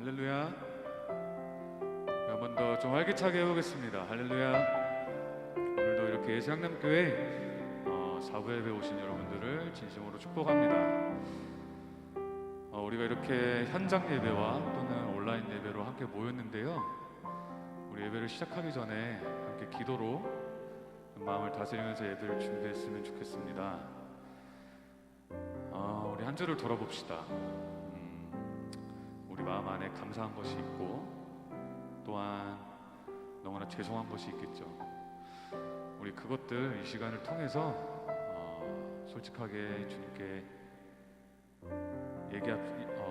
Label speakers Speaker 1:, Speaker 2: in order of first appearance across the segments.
Speaker 1: 할렐루야. 한 번 더 좀 활기차게 해보겠습니다. 할렐루야. 오늘도 이렇게 예수양남교회 4부 예배 오신 여러분들을 진심으로 축복합니다. 우리가 이렇게 현장 예배와 또는 온라인 예배로 함께 모였는데요, 우리 예배를 시작하기 전에 함께 기도로 마음을 다스리면서 예배를 준비했으면 좋겠습니다. 우리 한 주를 돌아봅시다. 우리 마음 안에 감사한 것이 있고 또한 너무나 죄송한 것이 있겠죠. 우리 그것들 이 시간을 통해서 솔직하게 주님께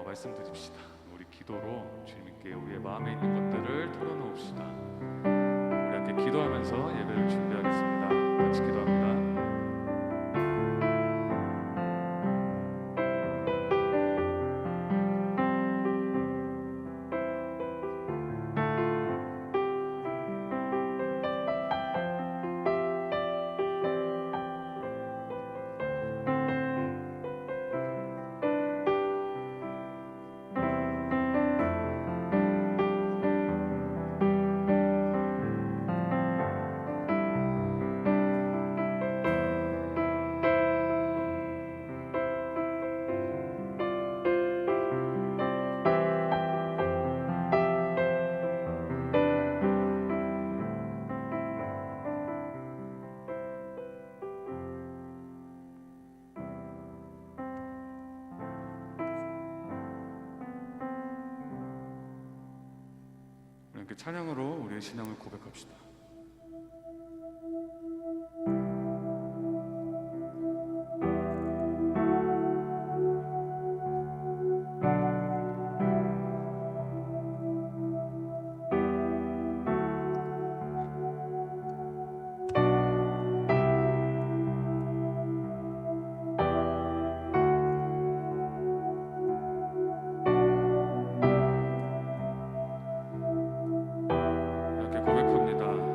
Speaker 1: 말씀드립시다. 우리 기도로 주님께 우리의 마음에 있는 것들을 털어놓읍시다. 우리 함께 기도하면서 예배를 준비하겠습니다. 같이 기도합니다. 이렇게 찬양으로 우리의 신앙을 고백합시다. 이렇게 고백합니다.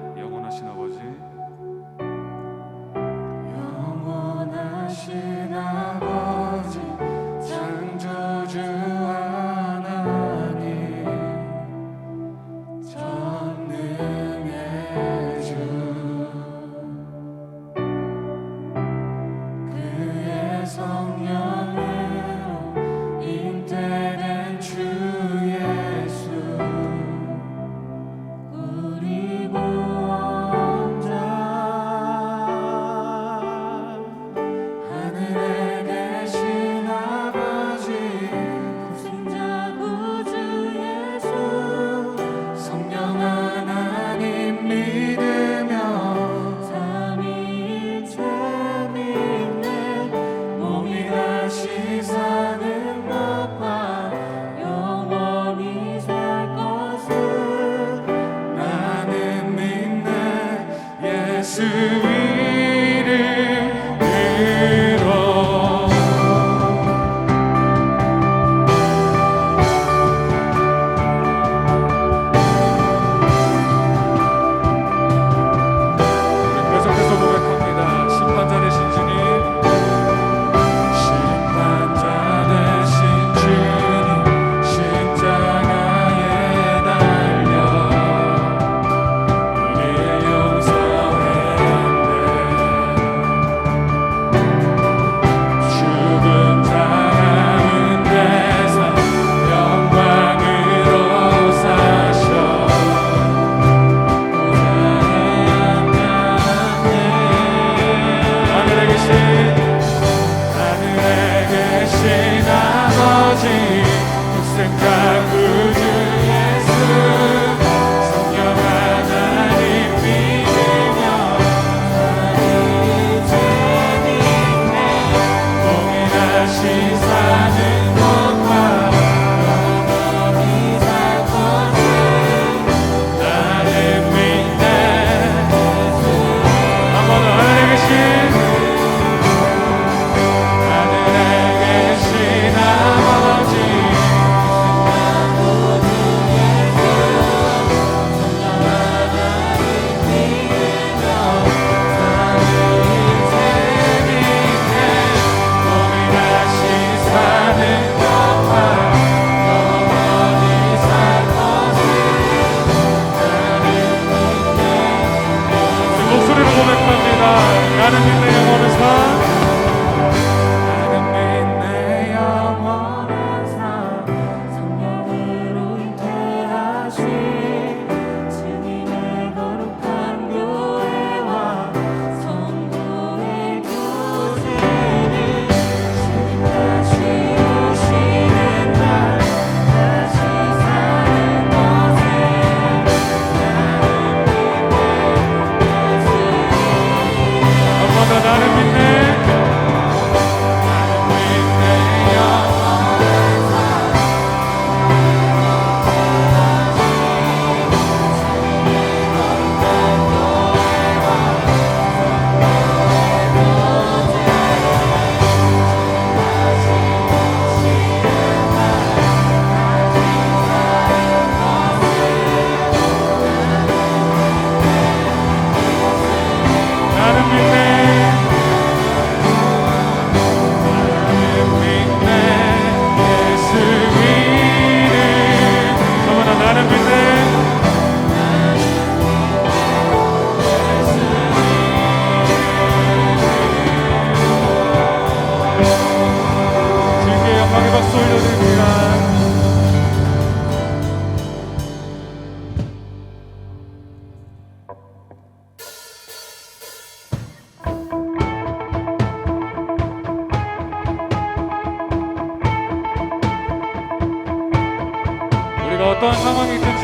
Speaker 1: 어떠한 상황이 있든지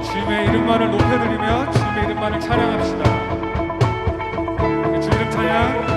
Speaker 1: 주님의 이름만을 높여드리며 주님의 이름만을 찬양합시다. 주 이름 찬양.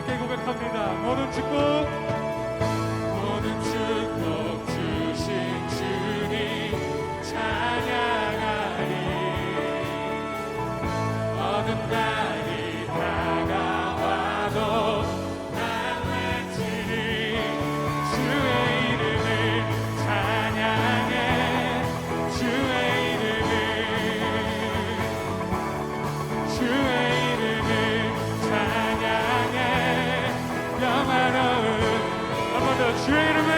Speaker 1: 함께 고백합니다. 모든 축복 주신 주님 찬양하리. 어느 날이 다가와도 난 외치리. 주의 이름을 찬양해. 주의 이름을 주의 이름을 찬양해. 주의 이름을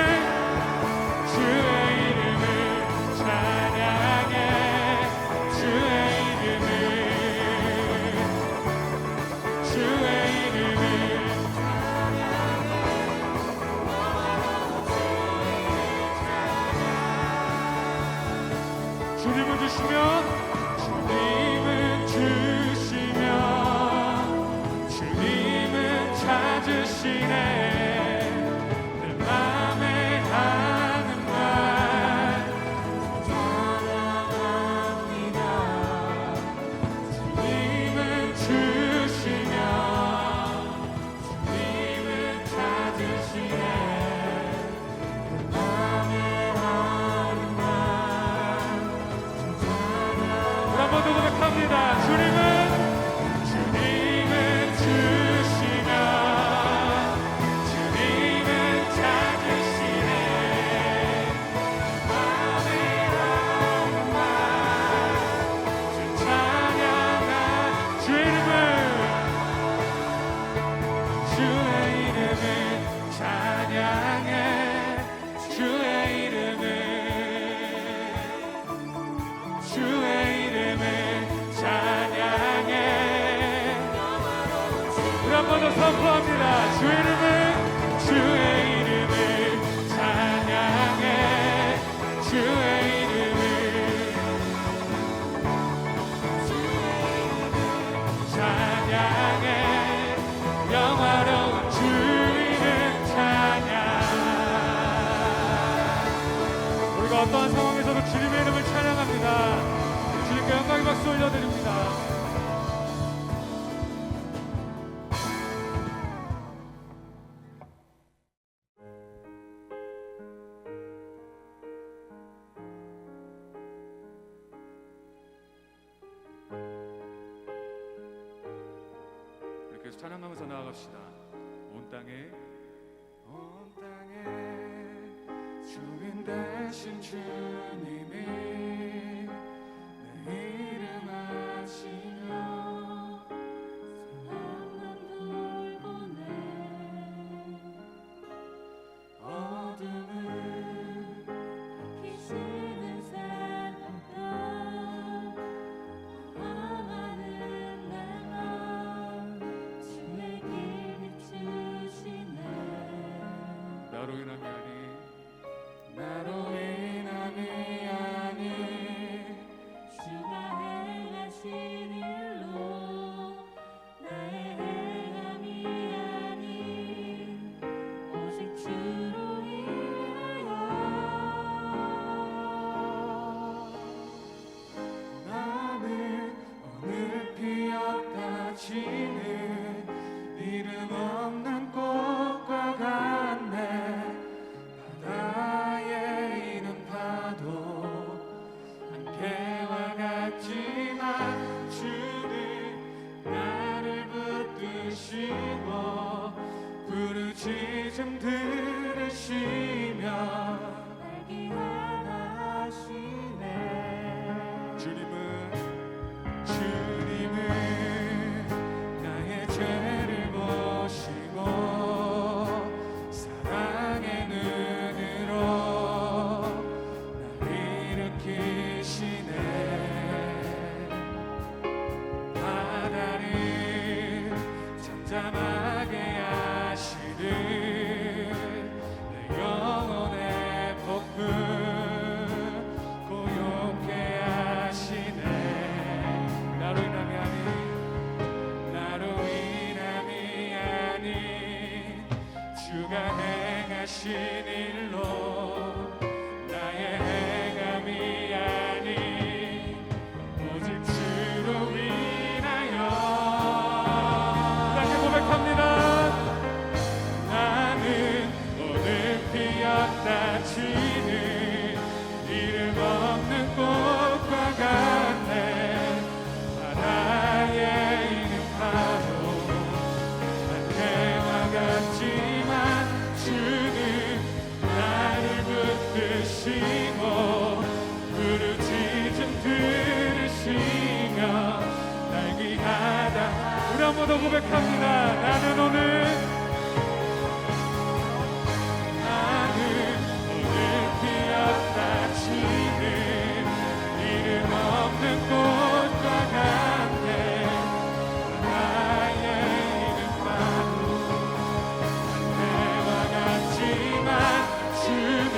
Speaker 1: 주님은 주시면 주님은 찾으시네. 선포합니다. 주의 이름을 찬양해. 주의 이름을 찬양해. 영화로운 주 이름 찬양. 우리가 어떠한 상황에서도 주님의 이름을 찬양합니다. 주님께 영광의 박수 올려드립니다. 계속 찬양하면서 나아갑시다. 온 땅에 주인 되신 주님이 내 이름 아시며 나로 인함이 아닌 나로 인함이 아닌
Speaker 2: 주가 행하신 일로 나의 행함이 아닌 오직 주로 인하여
Speaker 1: 나는 오늘 피었다 지는 이름 없는 꽃과 같네. 바다에 있는 파도 안개와 같지만 주는 나를 붙드시고 부르짖음 들으시며
Speaker 2: 알게 하나 하시네.
Speaker 1: 주님은 나의 죄를 보시고 사랑의 눈으로 날 일으키시네. 바다를 잠잠하게 하시듯 내 영혼의 폭풍 고요케 하시네. 나로 인함이 아닌 나로 인함이 아닌 주가 행하신 일로 나의 행함이 아닌 오직 주로 인하여 이렇게 고백합니다. 나는 오늘 피었다 지는 이름 없는 꽃과 같네. 바다에 있는 파도 안개와 같지만 주는 나를 붙드시고 부르짖음 들으시며 날 귀하다. 우리 한 번 더 고백합니다. 나는 오늘 피었다 지는 이름 없는 꽃과 같네. 바다에 있는 파도 안개와 같지만 주는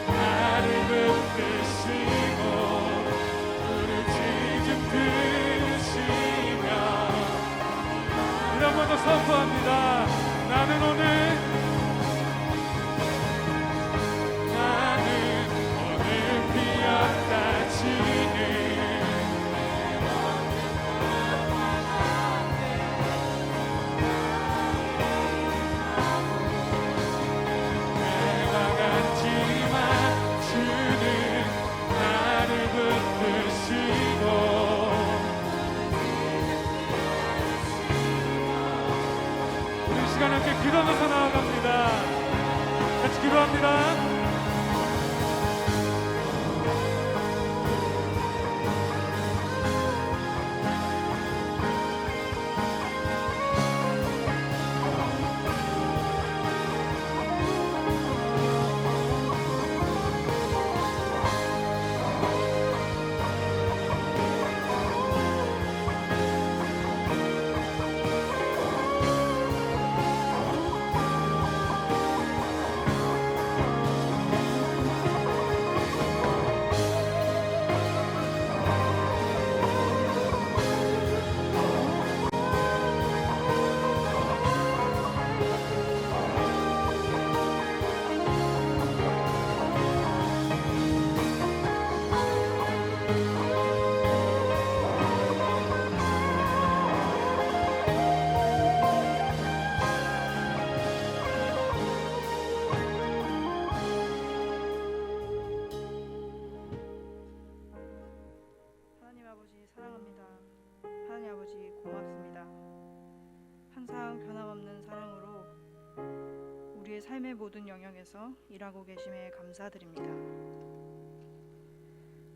Speaker 1: 나를 붙드시고 부르짖음 들으시며 우리 한 번 더 선포합니다. 나는 오늘 피었다 지는 내가 같지만 주는 나를 붙드시고 우리 시간 함께 기도하면서 나아갑니다. 같이 기도합니다.
Speaker 3: 삶의 모든 영역에서 일하고 계심에 감사드립니다.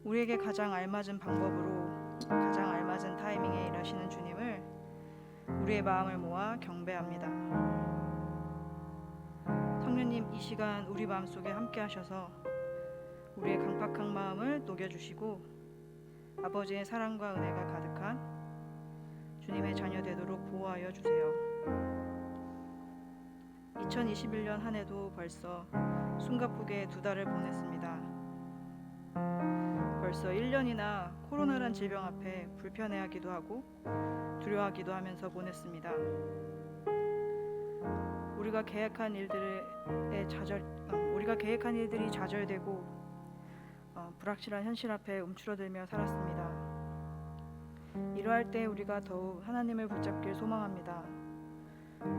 Speaker 3: 우리에게 가장 알맞은 방법으로 가장 알맞은 타이밍에 일하시는 주님을 우리의 마음을 모아 경배합니다. 성령님, 이 시간 우리 마음속에 함께 하셔서 우리의 강팍한 마음을 녹여주시고 아버지의 사랑과 은혜가 가득한 주님의 자녀 되도록 보호하여 주세요. 2021년 한 해도 벌써 숨가쁘게 2달을 보냈습니다. 벌써 1년이나 코로나란 질병 앞에 불편해하기도 하고 두려워하기도 하면서 보냈습니다. 우리가 계획한 일들이 좌절되고 불확실한 현실 앞에 움츠러들며 살았습니다. 이러할 때 우리가 더욱 하나님을 붙잡길 소망합니다.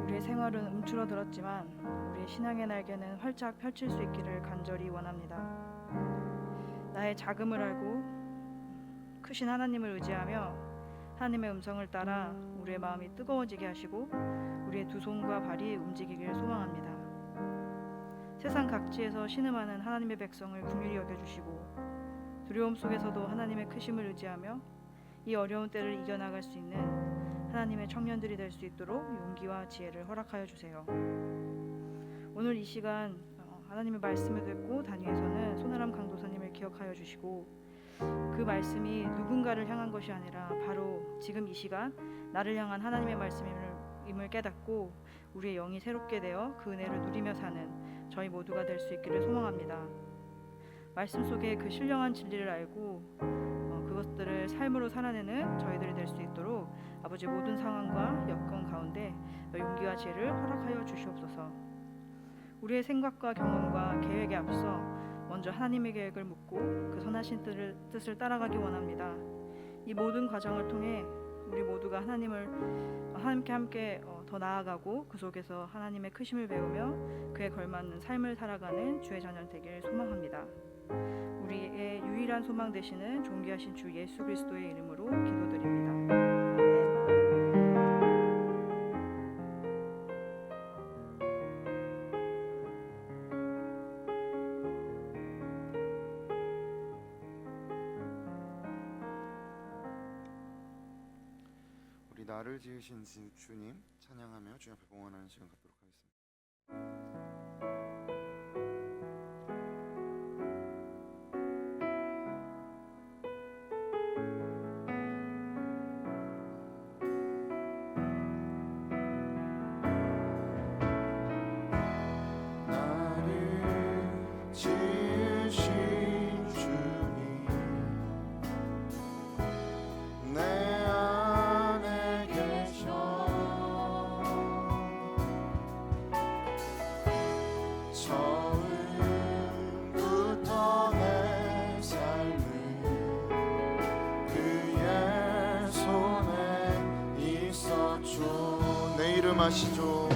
Speaker 3: 우리의 생활은 움츠러들었지만 우리의 신앙의 날개는 활짝 펼칠 수 있기를 간절히 원합니다. 나의 작음을 알고 크신 하나님을 의지하며 하나님의 음성을 따라 우리의 마음이 뜨거워지게 하시고 우리의 두 손과 발이 움직이길 소망합니다. 세상 각지에서 신음하는 하나님의 백성을 긍휼히 여겨주시고 두려움 속에서도 하나님의 크심을 의지하며 이 어려운 때를 이겨나갈 수 있는 하나님의 청년들이 될 수 있도록 용기와 지혜를 허락하여 주세요. 오늘 이 시간 하나님의 말씀을 듣고 단위에서는 손아람 강도사님을 기억하여 주시고 그 말씀이 누군가를 향한 것이 아니라 바로 지금 이 시간 나를 향한 하나님의 말씀임을 깨닫고 우리의 영이 새롭게 되어 그 은혜를 누리며 사는 저희 모두가 될 수 있기를 소망합니다. 말씀 속에 그 신령한 진리를 알고 그것들을 삶으로 살아내는 저희들이 될 수 있도록 아버지 모든 상황과 여건 가운데 용기와 지혜를 허락하여 주시옵소서. 우리의 생각과 경험과 계획에 앞서 먼저 하나님의 계획을 묻고 그 선하신 뜻을 따라가기 원합니다. 이 모든 과정을 통해 우리 모두가 하나님께 함께 더 나아가고 그 속에서 하나님의 크심을 배우며 그에 걸맞는 삶을 살아가는 주의 자녀 되길 소망합니다. 우리의 유일한 소망 되시는 존귀하신 주 예수 그리스도의 이름으로 기도드립니다.
Speaker 4: 우리 나를 지으신 주님 찬양하며 주님 앞에 봉헌하는 시간 갖도록 하겠습니다. 아시죠?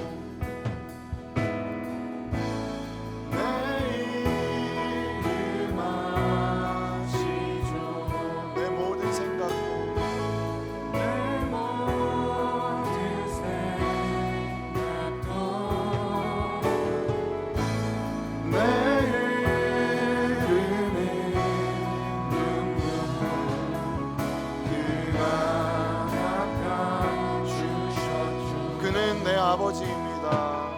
Speaker 4: 그는 내 아버지입니다.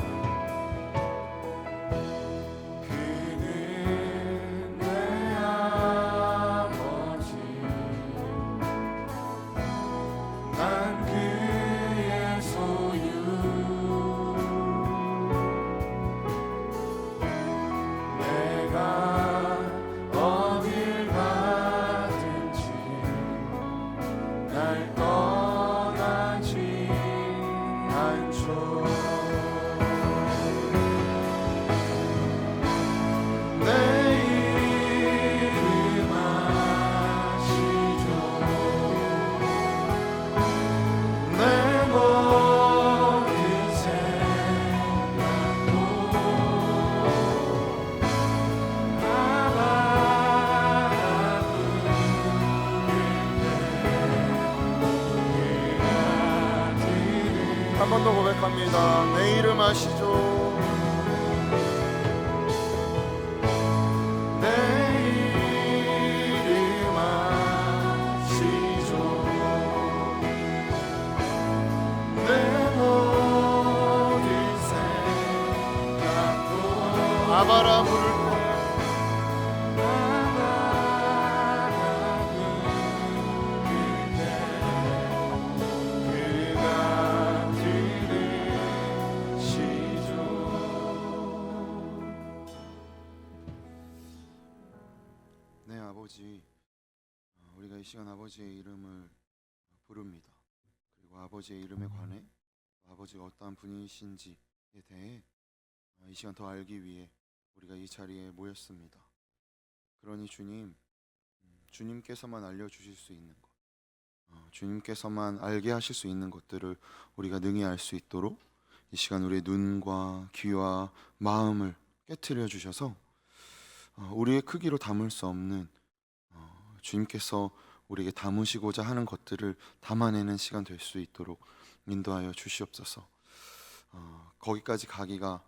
Speaker 4: 그는 내 아버지. 난 그의 소유. 내가 어딜 가든지 날 떠나지 않죠. 내 이름 아시죠? 내 모든 생각도 한 번 더 고백합니다. 내 이름 아시죠? 내 이름 아시죠? 내 모든 생각도 아바라 부를 그가 들으시죠. 아버지, 우리가 이 시간 아버지의 이름을 부릅니다. 그리고 아버지의 이름에 관해 아버지가 어떠한 분이신지에 대해 이 시간 더 알기 위해 우리가 이 자리에 모였습니다. 그러니 주님, 주님께서만 알려주실 수 있는 것, 주님께서만 알게 하실 수 있는 것들을 우리가 능히 알 수 있도록 이 시간 우리의 눈과 귀와 마음을 깨트려 주셔서 우리의 크기로 담을 수 없는 주님께서 우리에게 담으시고자 하는 것들을 담아내는 시간 될 수 있도록 인도하여 주시옵소서. 거기까지 가기가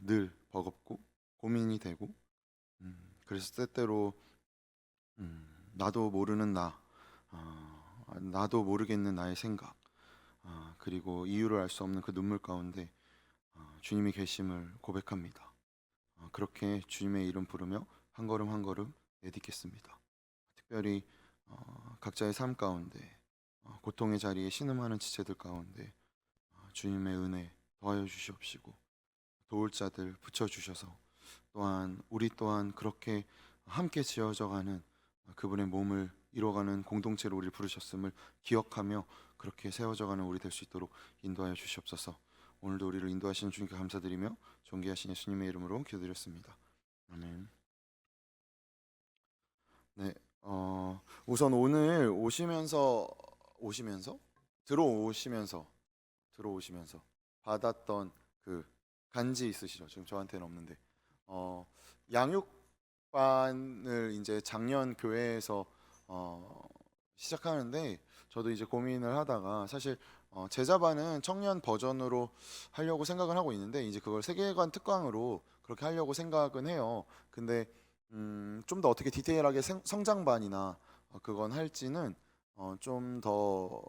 Speaker 4: 늘 버겁고 고민이 되고, 그래서 때때로 나도 모르는 나도 모르겠는 나의 생각, 그리고 이유를 알 수 없는 그 눈물 가운데 주님이 계심을 고백합니다. 그렇게 주님의 이름 부르며 한 걸음 한 걸음 내딛겠습니다. 특별히 각자의 삶 가운데 고통의 자리에 신음하는 지체들 가운데 주님의 은혜 더하여 주시옵시고, 도울 자들 붙여주셔서 또한 우리 또한 그렇게 함께 지어져가는 그분의 몸을 이뤄가는 공동체로 우리를 부르셨음을 기억하며 그렇게 세워져가는 우리 될 수 있도록 인도하여 주시옵소서. 오늘도 우리를 인도하시는 주님께 감사드리며 존귀하신 예수님의 이름으로 기도드렸습니다. 아멘. 네, 우선 오늘 들어오시면서 받았던 그 간지 있으시죠? 지금 저한테는 없는데 양육반을 이제 작년 교회에서 시작하는데, 저도 이제 고민을 하다가 사실 제자반은 청년 버전으로 하려고 생각을 하고 있는데, 이제 그걸 세계관 특강으로 그렇게 하려고 생각은 해요. 근데 좀 더 어떻게 디테일하게 성장반이나 그건 할지는 좀 더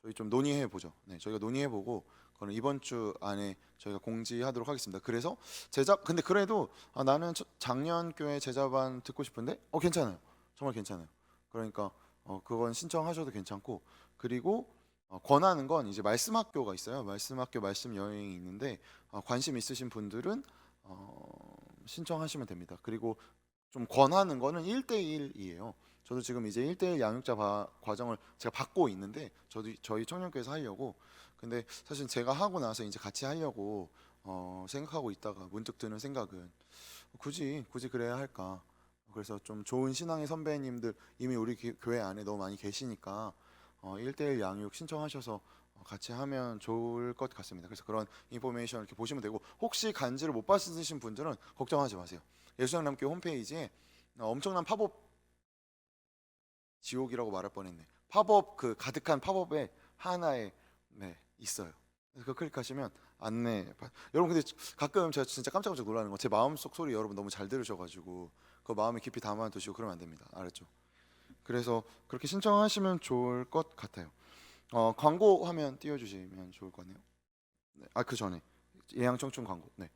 Speaker 4: 저희 좀 논의해 보죠. 네, 저희가 논의해 보고 그거는 이번 주 안에 저희가 공지하도록 하겠습니다. 그래서 근데 그래도 나는 작년 교회 제자반 듣고 싶은데 괜찮아요. 정말 괜찮아요. 그러니까 그건 신청하셔도 괜찮고, 그리고 권하는 건 이제 말씀학교가 있어요. 말씀학교 말씀 여행이 있는데 관심 있으신 분들은 신청하시면 됩니다. 그리고 좀 권하는 거는 1대1이에요. 저도 지금 이제 1대1 양육자 과정을 제가 받고 있는데, 저희 청년교회에서 하려고. 근데 사실 제가 하고 나서 이제 같이 하려고 생각하고 있다가 문득 드는 생각은 굳이 그래야 할까. 그래서 좀 좋은 신앙의 선배님들 이미 우리 교회 안에 너무 많이 계시니까 1대1 양육 신청하셔서 같이 하면 좋을 것 같습니다. 그래서 그런 인포메이션 이렇게 보시면 되고, 혹시 간지를 못 받으신 분들은 걱정하지 마세요. 예수양남교 홈페이지에 엄청난 팝업, 지옥이라고 말할 뻔했네. 팝업, 그 가득한 팝업에 하나에 있어요. 그래서 그거 클릭하시면 안내. 여러분 근데 가끔 제가 진짜 깜짝깜짝 놀라는 거, 제 마음속 소리 여러분 너무 잘 들으셔가지고 그 마음에 깊이 담아두시고 그러면 안 됩니다. 알았죠? 그래서 그렇게 신청하시면 좋을 것 같아요. 광고 화면 띄워주시면 좋을 것 같네요. 네. 그 전에 예양청춘 광고. 네.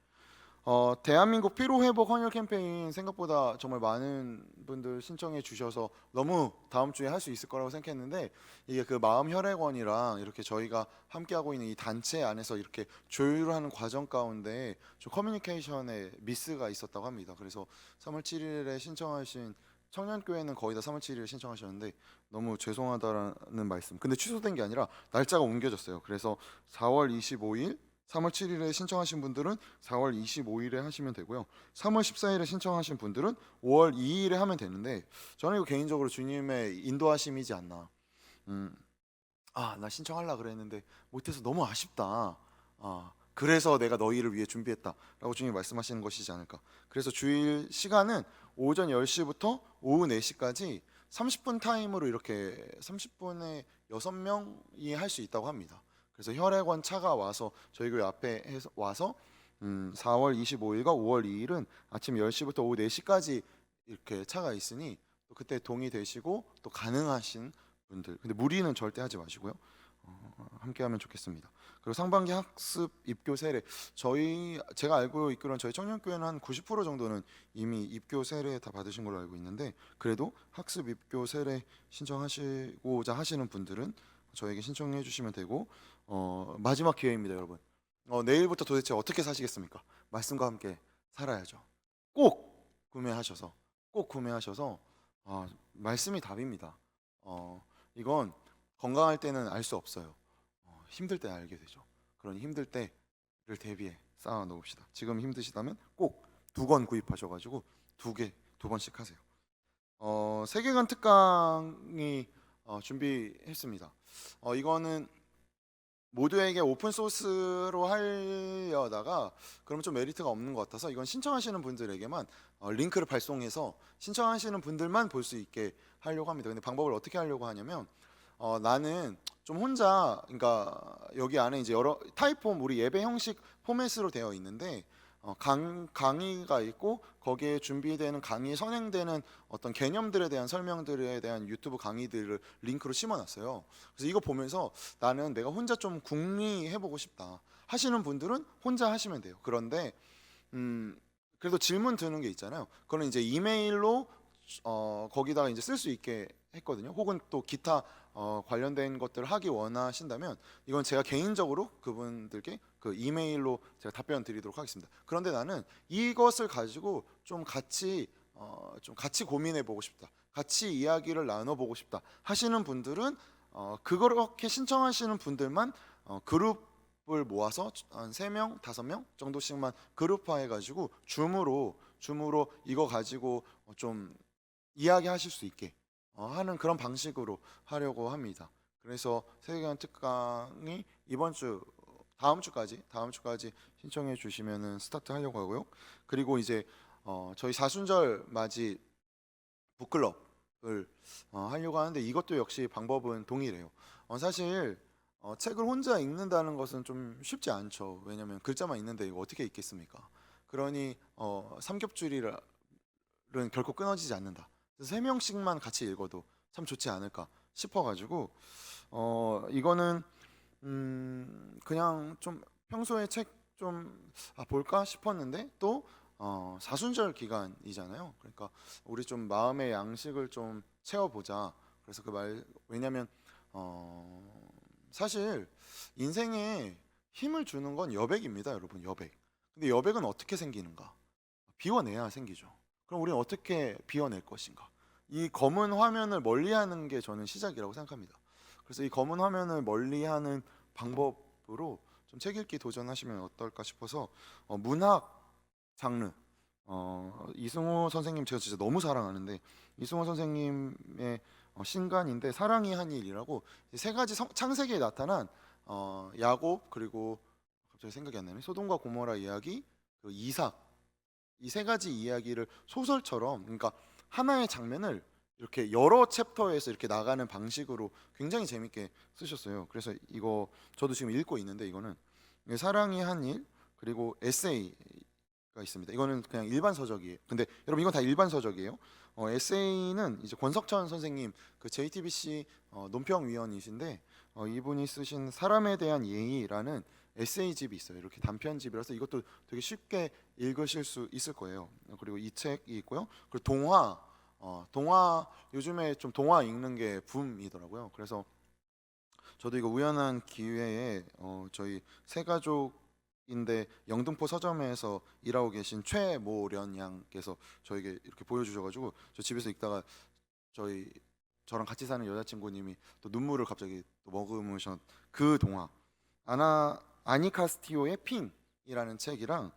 Speaker 4: 대한민국 피로회복 헌혈 캠페인 생각보다 정말 많은 분들 신청해 주셔서 너무 다음 주에 할 수 있을 거라고 생각했는데, 이게 그 마음혈액원이랑 이렇게 저희가 함께하고 있는 이 단체 안에서 이렇게 조율하는 과정 가운데 좀 커뮤니케이션에 미스가 있었다고 합니다. 그래서 3월 7일에 신청하신 청년교회는 거의 다 3월 7일에 신청하셨는데 너무 죄송하다라는 말씀. 근데 취소된 게 아니라 날짜가 옮겨졌어요. 그래서 4월 25일 3월 7일에 신청하신 분들은 4월 25일에 하시면 되고요. 3월 14일에 신청하신 분들은 5월 2일에 하면 되는데, 저는 이거 개인적으로 주님의 인도하심이지 않나. 나 신청하려고 그랬는데 못해서 너무 아쉽다. 그래서 내가 너희를 위해 준비했다라고 주님이 말씀하시는 것이지 않을까. 그래서 주일 시간은 오전 10시부터 오후 4시까지 30분 타임으로 이렇게 30분에 6명이 할 수 있다고 합니다. 그래서 혈액원 차가 와서 저희 교회 앞에 와서 4월 25일과 5월 2일은 아침 10시부터 오후 4시까지 이렇게 차가 있으니 또 그때 동의되시고 또 가능하신 분들, 근데 무리는 절대 하지 마시고요. 함께 하면 좋겠습니다. 그리고 상반기 학습 입교 세례, 제가 알고 있기로는 저희 청년교회는 한 90% 정도는 이미 입교 세례 다 받으신 걸로 알고 있는데, 그래도 학습 입교 세례 신청하시고자 하시는 분들은 저에게 신청해 주시면 되고, 마지막 기회입니다, 여러분. 내일부터 도대체 어떻게 사시겠습니까? 말씀과 함께 살아야죠. 꼭 구매하셔서 꼭 구매하셔서 말씀이 답입니다. 이건 건강할 때는 알 수 없어요. 힘들 때 알게 되죠. 그러니 힘들 때를 대비해 쌓아 놓읍시다. 지금 힘드시다면 꼭 2권 구입하셔가지고 2번씩 하세요. 세계관 특강이 준비했습니다. 이거는 모두에게 오픈 소스로 하려다가 그러면 좀 메리트가 없는 것 같아서 이건 신청하시는 분들에게만 링크를 발송해서 신청하시는 분들만 볼 수 있게 하려고 합니다. 근데 방법을 어떻게 하려고 하냐면 나는 좀 혼자, 그러니까 여기 안에 이제 여러 타입폼, 우리 예배 형식 포맷으로 되어 있는데 강의가 있고 거기에 준비되는 강의 선행되는 어떤 개념들에 대한 설명들에 대한 유튜브 강의들을 링크로 심어놨어요. 그래서 이거 보면서 나는 내가 혼자 좀 궁리해보고 싶다 하시는 분들은 혼자 하시면 돼요. 그런데 그래도 질문 드는 게 있잖아요. 그거는 이제 이메일로 거기다가 이제 쓸 수 있게 했거든요. 혹은 또 기타 관련된 것들을 하기 원하신다면 이건 제가 개인적으로 그분들께 그 이메일로 제가 답변 드리도록 하겠습니다. 그런데 나는 이것을 가지고 좀 같이 고민해 보고 싶다, 같이 이야기를 나눠 보고 싶다 하시는 분들은 그렇게 신청하시는 분들만 그룹을 모아서 한 3명, 5명 정도씩만 그룹화해 가지고 줌으로 이거 가지고 좀 이야기하실 수 있게 하는 그런 방식으로 하려고 합니다. 그래서 세계관 특강이 이번 주 다음 주까지 신청해 주시면은 스타트 하려고 하고요. 그리고 이제 저희 사순절 맞이 북클럽을 하려고 하는데 이것도 역시 방법은 동일해요. 사실 책을 혼자 읽는다는 것은 좀 쉽지 않죠. 왜냐하면 글자만 있는데 이거 어떻게 읽겠습니까? 그러니 삼겹줄이는 결코 끊어지지 않는다. 그래서 3명씩만 같이 읽어도 참 좋지 않을까 싶어가지고 이거는 그냥 좀 평소에 책 좀 볼까 싶었는데 또 사순절 기간이잖아요. 그러니까 우리 좀 마음의 양식을 좀 채워보자. 그래서 왜냐면 사실 인생에 힘을 주는 건 여백입니다, 여러분. 여백. 근데 여백은 어떻게 생기는가? 비워내야 생기죠. 그럼 우리는 어떻게 비워낼 것인가? 이 검은 화면을 멀리하는 게 저는 시작이라고 생각합니다. 그래서 이 검은 화면을 멀리하는 방법으로 좀 책 읽기 도전하시면 어떨까 싶어서 문학 장르 이승호 선생님 제가 진짜 너무 사랑하는데 이승호 선생님의 신간인데 사랑이 한 일이라고 3가지 창세기에 나타난 야곱 그리고 갑자기 생각이 안 나네. 소돔과 고모라 이야기 그리고 이삭 이 3가지 이야기를 소설처럼 그러니까 하나의 장면을 이렇게 여러 챕터에서 이렇게 나가는 방식으로 굉장히 재밌게 쓰셨어요. 그래서 이거 저도 지금 읽고 있는데 이거는 사랑이 한 일 그리고 에세이가 있습니다. 이거는 그냥 일반 서적이에요. 근데 여러분 이건 다 일반 서적이에요. 에세이는 이제 권석천 선생님 그 JTBC 논평위원이신데 이분이 쓰신 사람에 대한 예의라는 에세이집이 있어요. 이렇게 단편집이라서 이것도 되게 쉽게 읽으실 수 있을 거예요. 그리고 이 책이 있고요. 그리고 동화 요즘에 좀 동화 읽는 게 붐이더라고요. 그래서 저도 이거 우연한 기회에 저희 세가족인데 영등포 서점에서 일하고 계신 최모련 양께서 저에게 이렇게 보여주셔가지고 저 집에서 읽다가 저랑 같이 사는 여자친구님이 또 눈물을 갑자기 또 머금으셨 그 동화 아니카스티오의 핑이라는 책이랑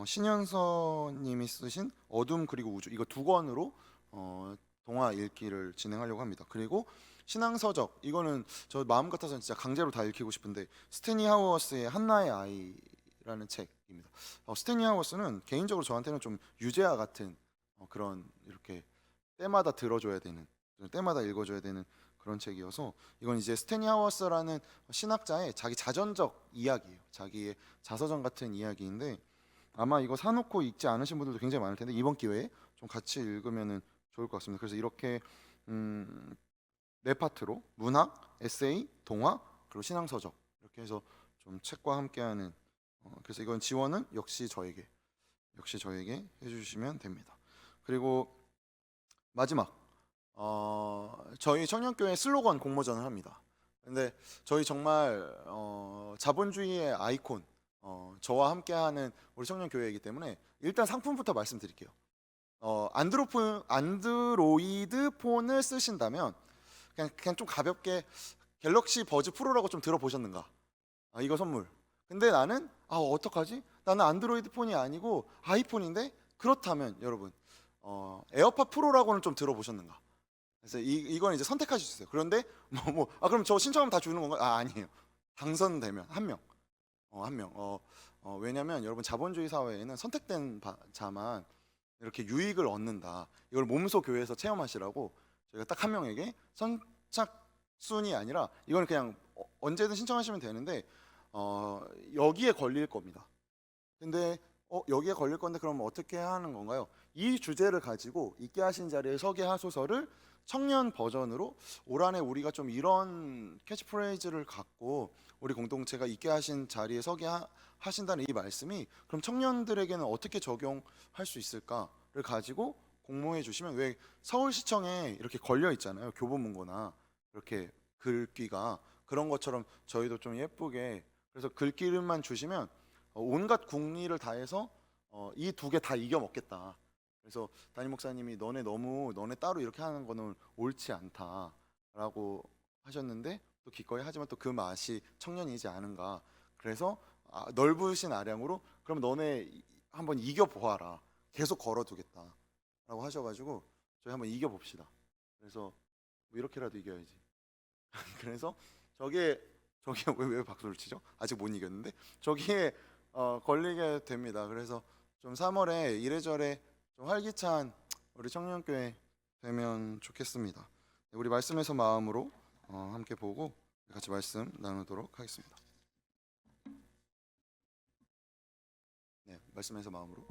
Speaker 4: 신현서님이 쓰신 어둠 그리고 우주 이거 2권으로 동화 읽기를 진행하려고 합니다. 그리고 신앙서적 이거는 저 마음 같아서는 진짜 강제로 다 읽히고 싶은데 스테니 하우어스의 한나의 아이라는 책입니다. 스테니 하우어스는 개인적으로 저한테는 좀 유재하 같은 그런 이렇게 때마다 들어줘야 되는 때마다 읽어줘야 되는 그런 책이어서 이건 이제 스테니 하우어스라는 신학자의 자기 자전적 이야기예요. 자기의 자서전 같은 이야기인데 아마 이거 사놓고 읽지 않으신 분들도 굉장히 많을 텐데 이번 기회에 좀 같이 읽으면은 좋을 것 같습니다. 그래서 이렇게 4파트로 문학, 에세이, 동화 그리고 신앙서적 이렇게 해서 좀 책과 함께하는 그래서 이건 지원은 역시 저에게 해주시면 됩니다. 그리고 마지막 저희 청년교회 슬로건 공모전을 합니다. 근데 저희 정말 자본주의의 아이콘 저와 함께하는 우리 청년교회이기 때문에 일단 상품부터 말씀드릴게요. 안드로이드 폰을 쓰신다면 그냥 좀 가볍게 갤럭시 버즈 프로라고 좀 들어보셨는가? 이거 선물. 근데 나는 어떡하지? 나는 안드로이드 폰이 아니고 아이폰인데 그렇다면 여러분 에어팟 프로라고는 좀 들어보셨는가? 그래서 이건 이제 선택하실 수 있어요. 그런데 그럼 저 신청하면 다 주는 건가요? 아니에요. 당선되면 한 명. 한 명. 왜냐면 여러분 자본주의 사회에는 선택된 자만 이렇게 유익을 얻는다. 이걸 몸소 교회에서 체험하시라고 저희가 딱 한 명에게 선착순이 아니라 이건 그냥 언제든 신청하시면 되는데 여기에 걸릴 겁니다. 근데 여기에 걸릴 건데 그럼 어떻게 하는 건가요? 이 주제를 가지고 있게 하신 자리에 서게 하소서를 청년 버전으로 올 한해 우리가 좀 이런 캐치프레이즈를 갖고 우리 공동체가 있게 하신 자리에 서게 하신다는 이 말씀이 그럼 청년들에게는 어떻게 적용할 수 있을까를 가지고 공모해 주시면 왜 서울시청에 이렇게 걸려 있잖아요. 교보문고나 이렇게 글귀가 그런 것처럼 저희도 좀 예쁘게 그래서 글귀만 주시면 온갖 국리를 다해서 이 두 개 다 이겨 먹겠다. 그래서 담임 목사님이 너네 따로 이렇게 하는 거는 옳지 않다라고 하셨는데 또 기꺼이 하지만 또 그 맛이 청년이지 않은가. 그래서 넓으신 아량으로 그럼 너네 한번 이겨 보아라. 계속 걸어두겠다라고 하셔가지고 저희 한번 이겨 봅시다. 그래서 뭐 이렇게라도 이겨야지. 그래서 저기에 왜 박수를 치죠? 아직 못 이겼는데 저기에 걸리게 됩니다. 그래서 좀 3월에 이래저래 좀 활기찬 우리 청년교회 되면 좋겠습니다. 우리 말씀에서 마음으로 함께 보고 같이 말씀 나누도록 하겠습니다. 네, 말씀에서 마음으로.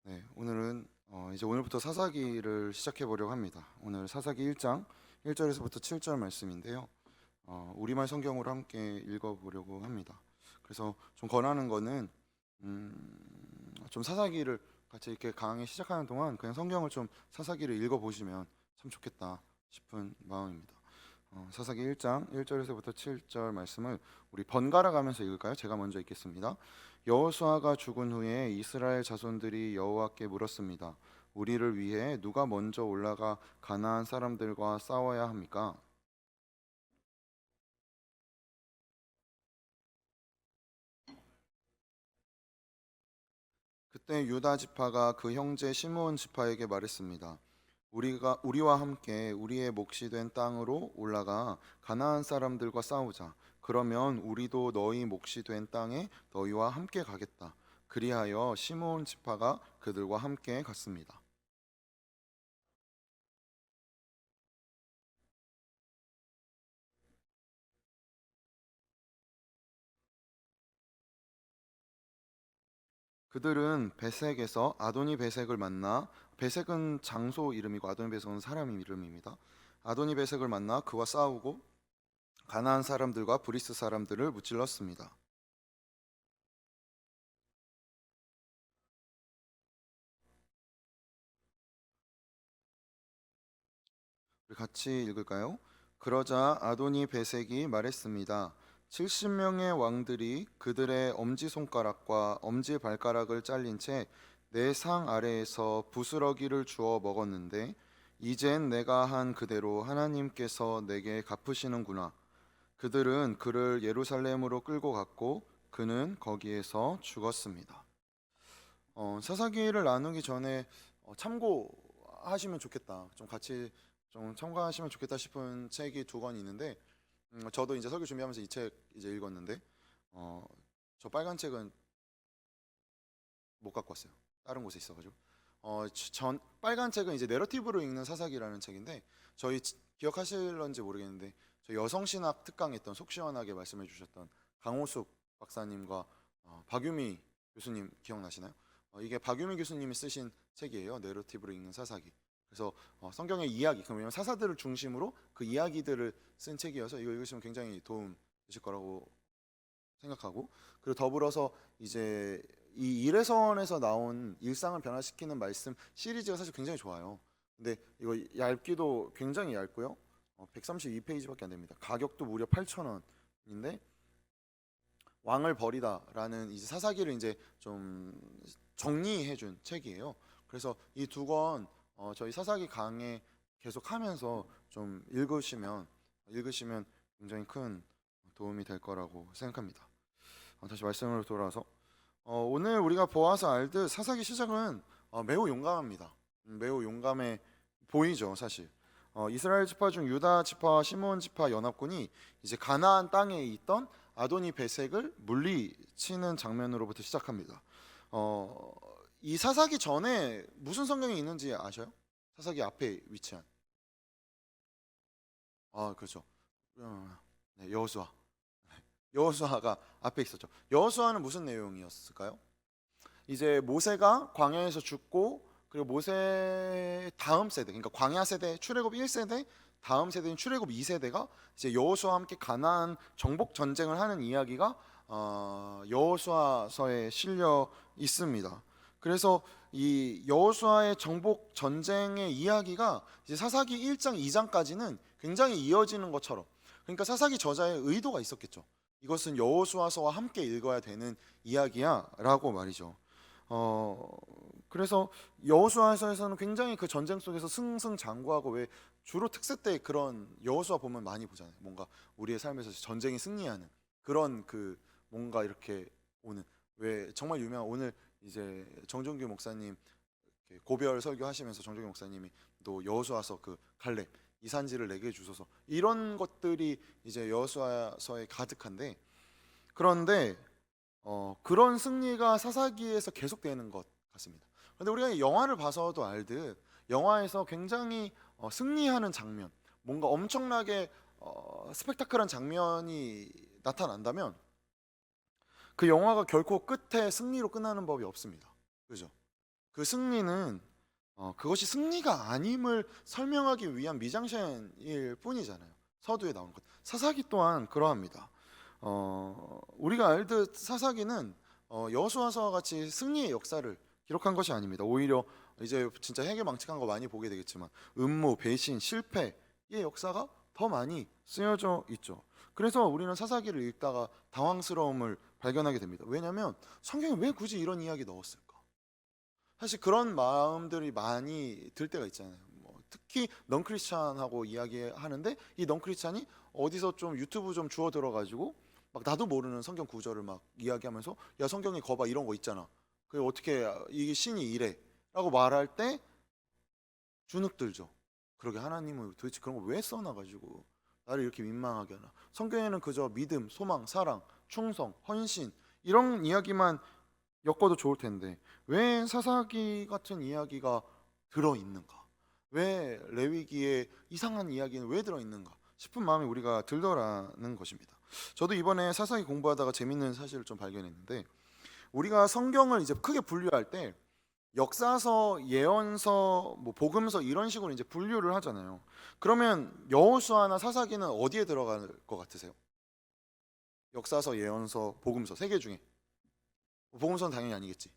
Speaker 4: 네, 오늘은 이제 오늘부터 사사기를 시작해 보려고 합니다. 오늘 사사기 1장 1절에서부터 7절 말씀인데요. 우리말 성경으로 함께 읽어보려고 합니다. 그래서 좀 권하는 거는 좀 사사기를 같이 이렇게 강의 시작하는 동안 그냥 성경을 좀 사사기를 읽어보시면 참 좋겠다 싶은 마음입니다. 사사기 1장 1절에서부터 7절 말씀을 우리 번갈아 가면서 읽을까요? 제가 먼저 읽겠습니다. 여호수아가 죽은 후에 이스라엘 자손들이 여호와께 물었습니다. 우리를 위해 누가 먼저 올라가 가나안 사람들과 싸워야 합니까? 그때 유다 지파가 그 형제 시므온 지파에게 말했습니다. 우리와 함께 우리의 몫이 된 땅으로 올라가 가나안 사람들과 싸우자. 그러면 우리도 너희 몫이 된 땅에 너희와 함께 가겠다. 그리하여 시므온 지파가 그들과 함께 갔습니다. 그들은 베색에서 아도니 베색을 만나 베색은 장소 이름이고 아도니 베색은 사람 이름입니다. 아도니 베색을 만나 그와 싸우고 가나안 사람들과 브리스 사람들을 무찔렀습니다. 우리 같이 읽을까요? 그러자 아도니 베색이 말했습니다. 70명의 왕들이 그들의 엄지손가락과 엄지발가락을 잘린 채 내 상 아래에서 부스러기를 주워 먹었는데 이젠 내가 한 그대로 하나님께서 내게 갚으시는구나. 그들은 그를 예루살렘으로 끌고 갔고 그는 거기에서 죽었습니다. 사사기를 나누기 전에 참고하시면 좋겠다. 좀 같이 좀 참고하시면 좋겠다 싶은 책이 두 권 있는데 저도 이제 설교 준비하면서 이 책 이제 읽었는데 저 빨간 책은 못 갖고 왔어요. 다른 곳에 있어가지고 전 빨간 책은 이제 내러티브로 읽는 사사기라는 책인데 저희 기억하실런지 모르겠는데 저 여성신학 특강했던 속 시원하게 말씀해 주셨던 강호숙 박사님과 박유미 교수님 기억나시나요? 이게 박유미 교수님이 쓰신 책이에요. 내러티브로 읽는 사사기. 그래서 성경의 이야기, 왜냐면 사사들을 중심으로 그 이야기들을 쓴 책이어서 이거 읽으시면 굉장히 도움 되실 거라고 생각하고, 그리고 더불어서 이제 이 일회선에서 나온 일상을 변화시키는 말씀 시리즈가 사실 굉장히 좋아요. 근데 이거 얇기도 굉장히 얇고요. 132페이지밖에 안 됩니다. 가격도 무려 8,000원인데 왕을 버리다라는 이제 사사기를 이제 좀 정리해준 책이에요. 그래서 이 두 권 저희 사사기 강의 계속하면서 좀 읽으시면 굉장히 큰 도움이 될 거라고 생각합니다. 다시 말씀으로 돌아와서 오늘 우리가 보아서 알듯 사사기 시작은 매우 용감합니다. 매우 용감해 보이죠, 사실. 이스라엘 지파 중 유다 지파와 시므온 지파 연합군이 이제 가나안 땅에 있던 아도니 베색을 물리치는 장면으로부터 시작합니다. 이 사사기 전에 무슨 성경이 있는지 아셔요? 사사기 앞에 위치한. 그렇죠. 네, 여호수아. 여호수아가 앞에 있었죠. 여호수아는 무슨 내용이었을까요? 이제 모세가 광야에서 죽고, 그리고 모세 다음 세대, 그러니까 광야 세대 출애굽 1세대 다음 세대인 출애굽 2세대가 이제 여호수아와 함께 가나안 정복 전쟁을 하는 이야기가 여호수아서에 실려 있습니다. 그래서 이 여호수아의 정복 전쟁의 이야기가 이제 사사기 1장 2장까지는 굉장히 이어지는 것처럼, 그러니까 사사기 저자의 의도가 있었겠죠. 이것은 여호수아서와 함께 읽어야 되는 이야기야라고 말이죠. 그래서 여호수아서에서는 굉장히 그 전쟁 속에서 승승장구하고, 왜 주로 특세 때 그런 여호수아 보면 많이 보잖아요. 뭔가 우리의 삶에서 전쟁이 승리하는 그런 그 뭔가 이렇게 오는, 왜 정말 유명한, 오늘 이제 정종규 목사님 고별 설교하시면서 정종규 목사님이 또 여호수아서 그 갈렙 이 산지를 내게 주소서, 이런 것들이 이제 여호수아서에 가득한데, 그런데 그런 승리가 사사기에서 계속되는 것 같습니다. 그런데 우리가 영화를 봐서도 알듯 영화에서 굉장히 승리하는 장면, 뭔가 엄청나게 스펙타클한 장면이 나타난다면 그 영화가 결코 끝에 승리로 끝나는 법이 없습니다. 그죠? 그 승리는 그것이 승리가 아님을 설명하기 위한 미장센일 뿐이잖아요. 서두에 나오는 것. 사사기 또한 그러합니다. 우리가 알듯 사사기는 여호수아서와 같이 승리의 역사를 기록한 것이 아닙니다. 오히려 이제 진짜 해괴망측한 거 많이 보게 되겠지만 음모, 배신, 실패의 역사가 더 많이 쓰여져 있죠. 그래서 우리는 사사기를 읽다가 당황스러움을 발견하게 됩니다. 왜냐하면 성경에 왜 굳이 이런 이야기 넣었을까? 사실 그런 마음들이 많이 들 때가 있잖아요. 특히 넌크리스찬하고 이야기하는데 이 넌크리스찬이 어디서 좀 유튜브 좀 주워 들어가지고 막 나도 모르는 성경 구절을 막 이야기하면서 야 성경에 거봐 이런 거 있잖아. 그게 어떻게 이게 신이 이래? 라고 말할 때 주눅 들죠. 그러게 하나님은 도대체 그런 거 왜 써놔가지고 나를 이렇게 민망하게 하나. 성경에는 그저 믿음, 소망, 사랑, 충성, 헌신 이런 이야기만 엮어도 좋을 텐데 왜 사사기 같은 이야기가 들어있는가? 왜 레위기에 이상한 이야기는 왜 들어있는가 싶은 마음이 우리가 들더라는 것입니다. 저도 이번에 사사기 공부하다가 재밌는 사실을 좀 발견했는데, 우리가 성경을 이제 크게 분류할 때 역사서, 예언서, 뭐 복음서 이런 식으로 이제 분류를 하잖아요. 그러면 여호수아나 사사기는 어디에 들어갈 것 같으세요? 역사서, 예언서, 복음서 세 개 중에 복음서는 당연히 아니겠지.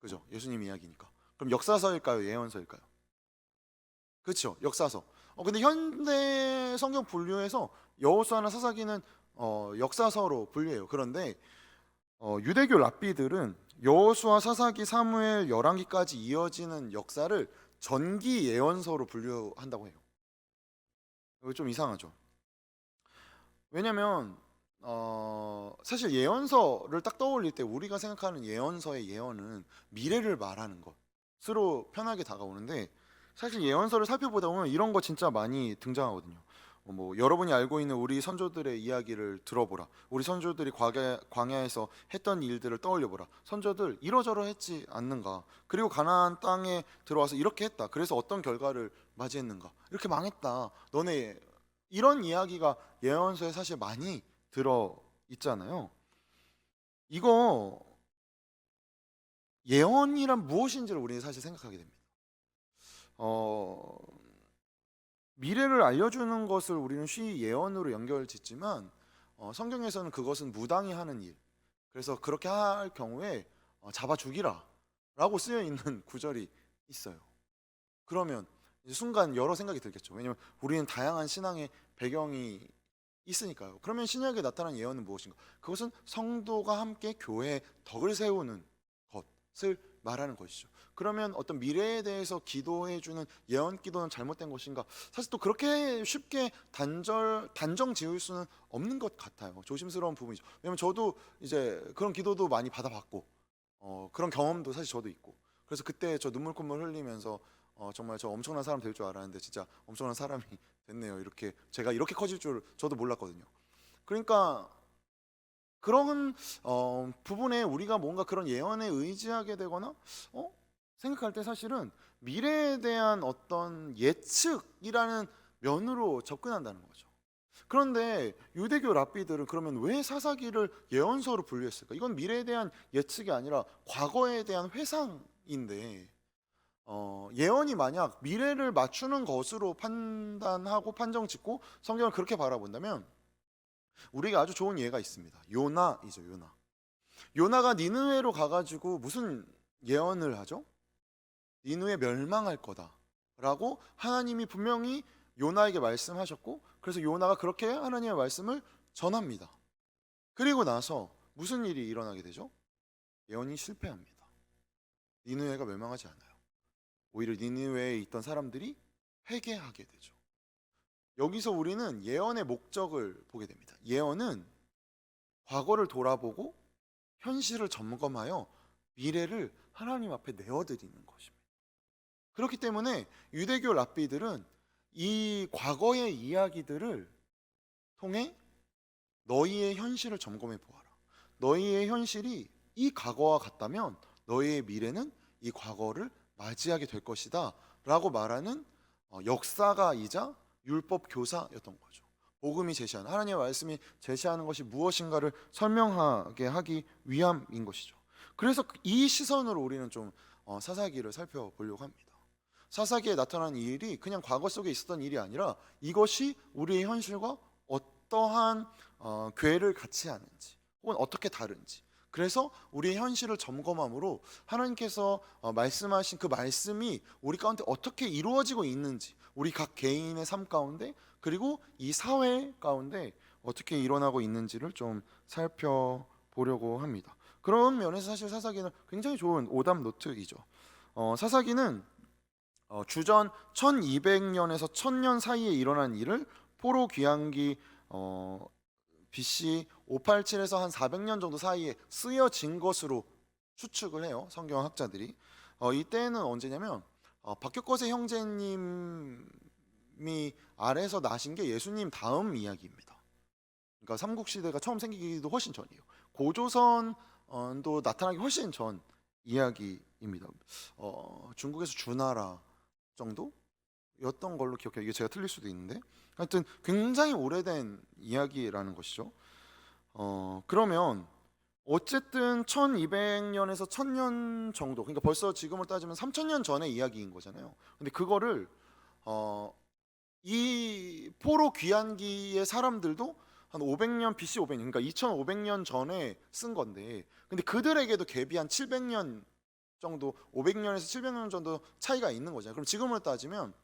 Speaker 4: 그죠? 예수님 이야기니까. 그럼 역사서일까요? 예언서일까요? 그렇죠. 역사서. 근데 현대 성경 분류에서 여호수아나 사사기는 역사서로 분류해요. 그런데 유대교 랍비들은 여호수아, 사사기, 사무엘, 열왕기까지 이어지는 역사를 전기 예언서로 분류한다고 해요. 이거 좀 이상하죠. 왜냐면 사실 예언서를 딱 떠올릴 때 우리가 생각하는 예언서의 예언은 미래를 말하는 것으로 편하게 다가오는데, 사실 예언서를 살펴보다 보면 이런 거 진짜 많이 등장하거든요. 뭐 여러분이 알고 있는 우리 선조들의 이야기를 들어보라. 우리 선조들이 광야에서 했던 일들을 떠올려보라. 선조들 이러저러 했지 않는가. 그리고 가나안 땅에 들어와서 이렇게 했다. 그래서 어떤 결과를 맞이했는가. 이렇게 망했다. 너네, 이런 이야기가 예언서에 사실 많이 들어 있잖아요. 이거 예언이란 무엇인지를 우리는 사실 생각하게 됩니다. 미래를 알려주는 것을 우리는 쉬이 예언으로 연결짓지만 성경에서는 그것은 무당이 하는 일, 그래서 그렇게 할 경우에 잡아 죽이라 라고 쓰여 있는 구절이 있어요. 그러면 이제 순간 여러 생각이 들겠죠. 왜냐하면 우리는 다양한 신앙의 배경이 있으니까요. 그러면 신약에 나타난 예언은 무엇인가? 그것은 성도가 함께 교회의 덕을 세우는 것을 말하는 것이죠. 그러면 어떤 미래에 대해서 기도해주는 예언 기도는 잘못된 것인가? 사실 또 그렇게 쉽게 단정 지을 수는 없는 것 같아요. 조심스러운 부분이죠. 왜냐면 저도 이제 그런 기도도 많이 받아봤고 그런 경험도 사실 저도 있고, 그래서 그때 저 눈물 흘리면서 정말 저 엄청난 사람 될 줄 알았는데 진짜 엄청난 사람이 됐네요. 이렇게 제가 이렇게 커질 줄 저도 몰랐거든요. 그러니까 그런 부분에 우리가 뭔가 그런 예언에 의지하게 되거나 생각할 때 사실은 미래에 대한 어떤 예측이라는 면으로 접근한다는 거죠. 그런데 유대교 랍비들은 그러면 왜 사사기를 예언서로 분류했을까? 이건 미래에 대한 예측이 아니라 과거에 대한 회상인데, 예언이 만약 미래를 맞추는 것으로 판단하고 판정짓고 성경을 그렇게 바라본다면 우리가 아주 좋은 예가 있습니다. 요나이죠. 요나가 니느웨로 가가지고 무슨 예언을 하죠? 니느웨 멸망할 거다라고 하나님이 분명히 요나에게 말씀하셨고, 그래서 요나가 그렇게 하나님의 말씀을 전합니다. 그리고 나서 무슨 일이 일어나게 되죠? 예언이 실패합니다. 니느웨가 멸망하지 않아요. 오히려 니느웨에 있던 사람들이 회개하게 되죠. 여기서 우리는 예언의 목적을 보게 됩니다. 예언은 과거를 돌아보고 현실을 점검하여 미래를 하나님 앞에 내어드리는 것입니다. 그렇기 때문에 유대교 랍비들은 이 과거의 이야기들을 통해 너희의 현실을 점검해 보아라. 너희의 현실이 이 과거와 같다면 너희의 미래는 이 과거를 맞이하게 될 것이다 라고 말하는 역사가이자 율법 교사였던 거죠. 복음이 제시하는, 하나님의 말씀이 제시하는 것이 무엇인가를 설명하게 하기 위함인 것이죠. 그래서 이 시선으로 우리는 좀 사사기를 살펴보려고 합니다. 사사기에 나타난 이 일이 그냥 과거 속에 있었던 일이 아니라 이것이 우리의 현실과 어떠한 궤를 같이 하는지 혹은 어떻게 다른지, 그래서 우리의 현실을 점검함으로 하나님께서 말씀하신 그 말씀이 우리 가운데 어떻게 이루어지고 있는지, 우리 각 개인의 삶 가운데 그리고 이 사회 가운데 어떻게 일어나고 있는지를 좀 살펴보려고 합니다. 그런 면에서 사실 사사기는 굉장히 좋은 오답 노트이죠. 사사기는 주전 1200년에서 1000년 사이에 일어난 일을 포로 귀환기 BC 587에서 한 400년 정도 사이에 쓰여진 것으로 추측을 해요. 성경학자들이. 이때는 언제냐면 박격거세 형제님이 아래에서 나신 게 예수님 다음 이야기입니다. 그러니까 삼국시대가 처음 생기기도 훨씬 전이에요. 고조선도 나타나기 훨씬 전 이야기입니다. 중국에서 주나라 정도였던 걸로 기억해요. 이게 제가 틀릴 수도 있는데 하여튼 굉장히 오래된 이야기라는 것이죠. 그러면 어쨌든 1200년에서 1000년 정도, 그러니까 벌써 지금을 따지면 3000년 전의 이야기인 거잖아요. 근데 그거를 이 포로 귀환기의 사람들도 한 500년 BC 500년, 그러니까 2500년 전에 쓴 건데, 근데 그들에게도 갭이 한 700년 정도, 500년에서 700년 정도 차이가 있는 거잖아요. 그럼 지금으로 따지면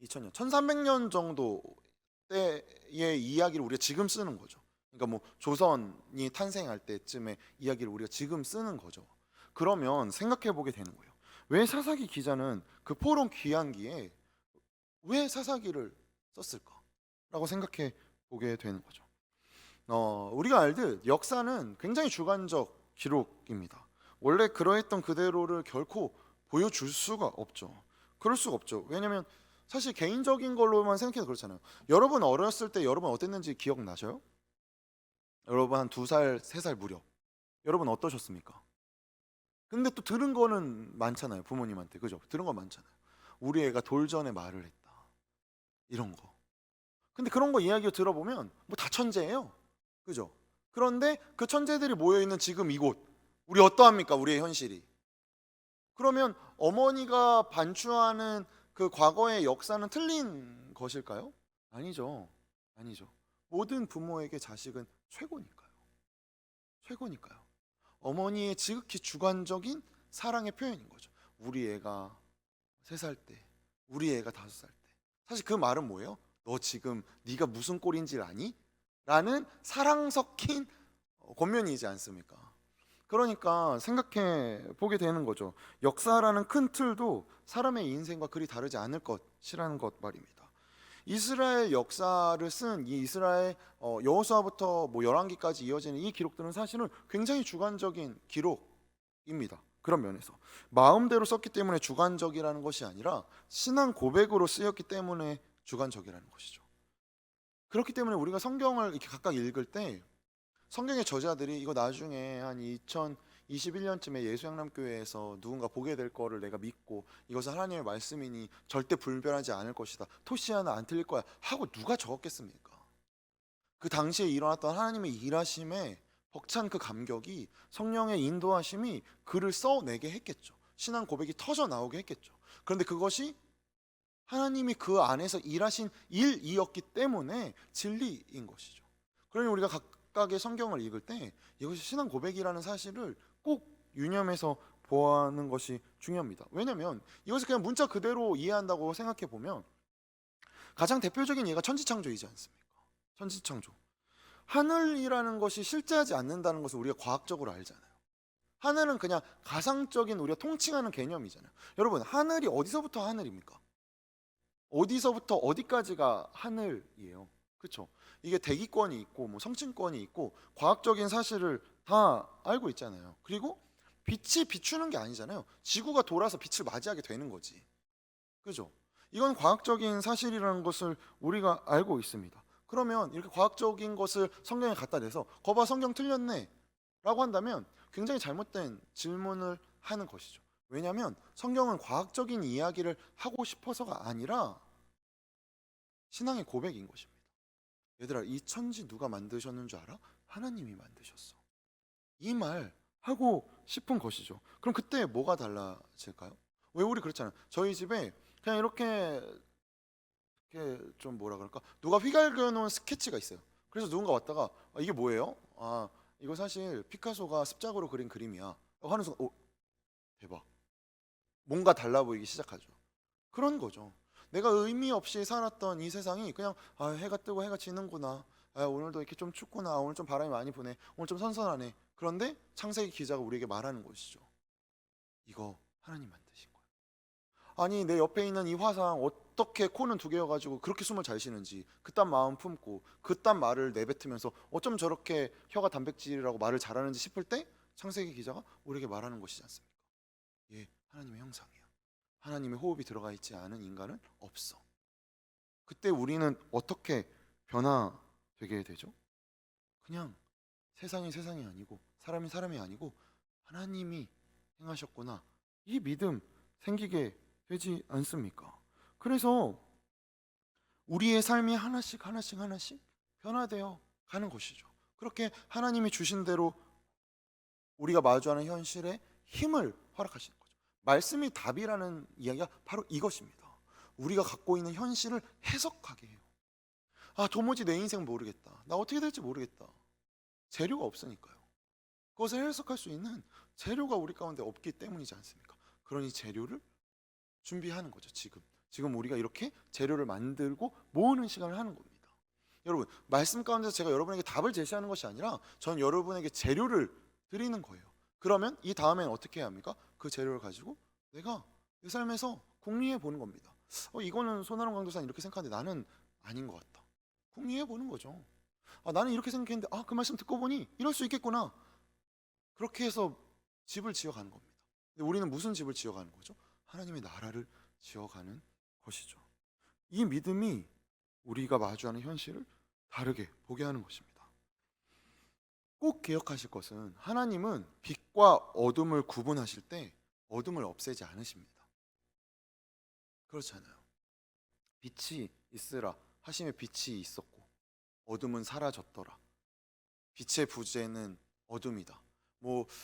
Speaker 4: 2000년, 1300년 정도 때의 이야기를 우리가 지금 쓰는 거죠. 그러니까 뭐 조선이 탄생할 때쯤의 이야기를 우리가 지금 쓰는 거죠. 그러면 생각해 보게 되는 거예요. 왜 사사기 기자는 그 포럼 귀환기에 왜 사사기를 썼을까라고 생각해 보게 되는 거죠. 우리가 알듯 역사는 굉장히 주관적 기록입니다. 원래 그러했던 그대로를 결코 보여줄 수가 없죠. 그럴 수가 없죠. 왜냐하면 사실 개인적인 걸로만 생각해도 그렇잖아요. 여러분 어렸을 때 여러분 어땠는지 기억나셔요? 여러분 한 2살, 3살 무렵 여러분 어떠셨습니까? 근데 또 들은 거는 많잖아요. 부모님한테. 그죠? 들은 거 많잖아요. 우리 애가 돌전에 말을 했다. 이런 거. 근데 그런 거 이야기 들어보면 뭐 다 천재예요. 그죠? 그런데 그 천재들이 모여 있는 지금 이곳 우리 어떠합니까? 우리의 현실이. 그러면 어머니가 반추하는 그 과거의 역사는 틀린 것일까요? 아니죠. 아니죠. 모든 부모에게 자식은 최고니까요. 최고니까요. 어머니의 지극히 주관적인 사랑의 표현인 거죠. 우리 애가 3살 때, 우리 애가 5살 때. 사실 그 말은 뭐예요? 너 지금 네가 무슨 꼴인지 아니? 라는 사랑 섞인 권면이지 않습니까? 그러니까 생각해 보게 되는 거죠. 역사라는 큰 틀도 사람의 인생과 그리 다르지 않을 것이라는 것 말입니다. 이스라엘 역사를 쓴 이 이스라엘 여호수아부터 뭐 열왕기까지 이어지는 이 기록들은 사실은 굉장히 주관적인 기록입니다. 그런 면에서 마음대로 썼기 때문에 주관적이라는 것이 아니라 신앙 고백으로 쓰였기 때문에 주관적이라는 것이죠. 그렇기 때문에 우리가 성경을 이렇게 각각 읽을 때 성경의 저자들이 이거 나중에 한 2021년쯤에 예수양남교회에서 누군가 보게 될 거를 내가 믿고 이것은 하나님의 말씀이니 절대 불변하지 않을 것이다. 토시 하나 안 틀릴 거야 하고 누가 적었겠습니까? 그 당시에 일어났던 하나님의 일하심에 벅찬 그 감격이 성령의 인도하심이 글을 써내게 했겠죠. 신앙 고백이 터져 나오게 했겠죠. 그런데 그것이 하나님이 그 안에서 일하신 일이었기 때문에 진리인 것이죠. 그러니 우리가 각각의 성경을 읽을 때 이것이 신앙 고백이라는 사실을 꼭 유념해서 보아하는 것이 중요합니다. 왜냐하면 이것을 그냥 문자 그대로 이해한다고 생각해 보면 가장 대표적인 예가 천지창조이지 않습니까? 천지창조. 하늘이라는 것이 실제하지 않는다는 것을 우리가 과학적으로 알잖아요. 하늘은 그냥 가상적인 우리가 통칭하는 개념이잖아요. 여러분, 하늘이 어디서부터 하늘입니까? 어디서부터 어디까지가 하늘이에요. 그렇죠? 이게 대기권이 있고 뭐 성층권이 있고 과학적인 사실을 다 알고 있잖아요. 그리고 빛이 비추는 게 아니잖아요. 지구가 돌아서 빛을 맞이하게 되는 거지. 그죠? 이건 과학적인 사실이라는 것을 우리가 알고 있습니다. 그러면 이렇게 과학적인 것을 성경에 갖다 대서 거봐 성경 틀렸네 라고 한다면 굉장히 잘못된 질문을 하는 것이죠. 왜냐하면 성경은 과학적인 이야기를 하고 싶어서가 아니라 신앙의 고백인 것입니다. 얘들아, 이 천지 누가 만드셨는 줄 알아? 하나님이 만드셨어. 이 말 하고 싶은 것이죠. 그럼 그때 뭐가 달라질까요? 왜 우리 그렇잖아요. 저희 집에 그냥 이렇게 좀 뭐라 그럴까? 누가 휘갈겨 놓은 스케치가 있어요. 그래서 누군가 왔다가 이게 뭐예요? 이거 사실 피카소가 습작으로 그린 그림이야 하는 순간 대박. 뭔가 달라 보이기 시작하죠. 그런 거죠. 내가 의미 없이 살았던 이 세상이 그냥 해가 뜨고 해가 지는구나. 오늘도 이렇게 좀 춥구나. 오늘 좀 바람이 많이 부네. 오늘 좀 선선하네. 그런데 창세기 기자가 우리에게 말하는 것이죠. 이거 하나님 만드신 거예요. 아니 내 옆에 있는 이 화상 어떻게 코는 2개여가지고 그렇게 숨을 잘 쉬는지 그딴 마음 품고 그딴 말을 내뱉으면서 어쩜 저렇게 혀가 단백질이라고 말을 잘하는지 싶을 때 창세기 기자가 우리에게 말하는 것이지 않습니까? 예, 하나님의 형상이야. 하나님의 호흡이 들어가 있지 않은 인간은 없어. 그때 우리는 어떻게 변화되게 되죠? 그냥 세상이 세상이 아니고 사람이 사람이 아니고 하나님이 행하셨구나. 이 믿음 생기게 되지 않습니까? 그래서 우리의 삶이 하나씩 변화되어 가는 것이죠. 그렇게 하나님이 주신 대로 우리가 마주하는 현실에 힘을 허락하시는 거죠. 말씀이 답이라는 이야기가 바로 이것입니다. 우리가 갖고 있는 현실을 해석하게 해요. 도무지 내 인생 모르겠다. 나 어떻게 될지 모르겠다. 재료가 없으니까요. 그것을 해석할 수 있는 재료가 우리 가운데 없기 때문이지 않습니까? 그러니 재료를 준비하는 거죠. 지금 우리가 이렇게 재료를 만들고 모으는 시간을 하는 겁니다. 여러분, 말씀 가운데서 제가 여러분에게 답을 제시하는 것이 아니라 저는 여러분에게 재료를 드리는 거예요. 그러면 이 다음엔 어떻게 해야 합니까? 그 재료를 가지고 내가 내 삶에서 궁리해 보는 겁니다. 이거는 손아람 강도사는 이렇게 생각하는데 나는 아닌 것 같다. 궁리해 보는 거죠. 나는 이렇게 생각했는데 그 말씀 듣고 보니 이럴 수 있겠구나. 그렇게 해서 집을 지어가는 겁니다. 근데 우리는 무슨 집을 지어가는 거죠? 하나님의 나라를 지어가는 것이죠. 이 믿음이 우리가 마주하는 현실을 다르게 보게 하는 것입니다. 꼭 기억하실 것은 하나님은 빛과 어둠을 구분하실 때 어둠을 없애지 않으십니다. 그렇잖아요. 빛이 있으라 하심에 빛이 있었고 어둠은 사라졌더라. 빛의 부재는 어둠이다.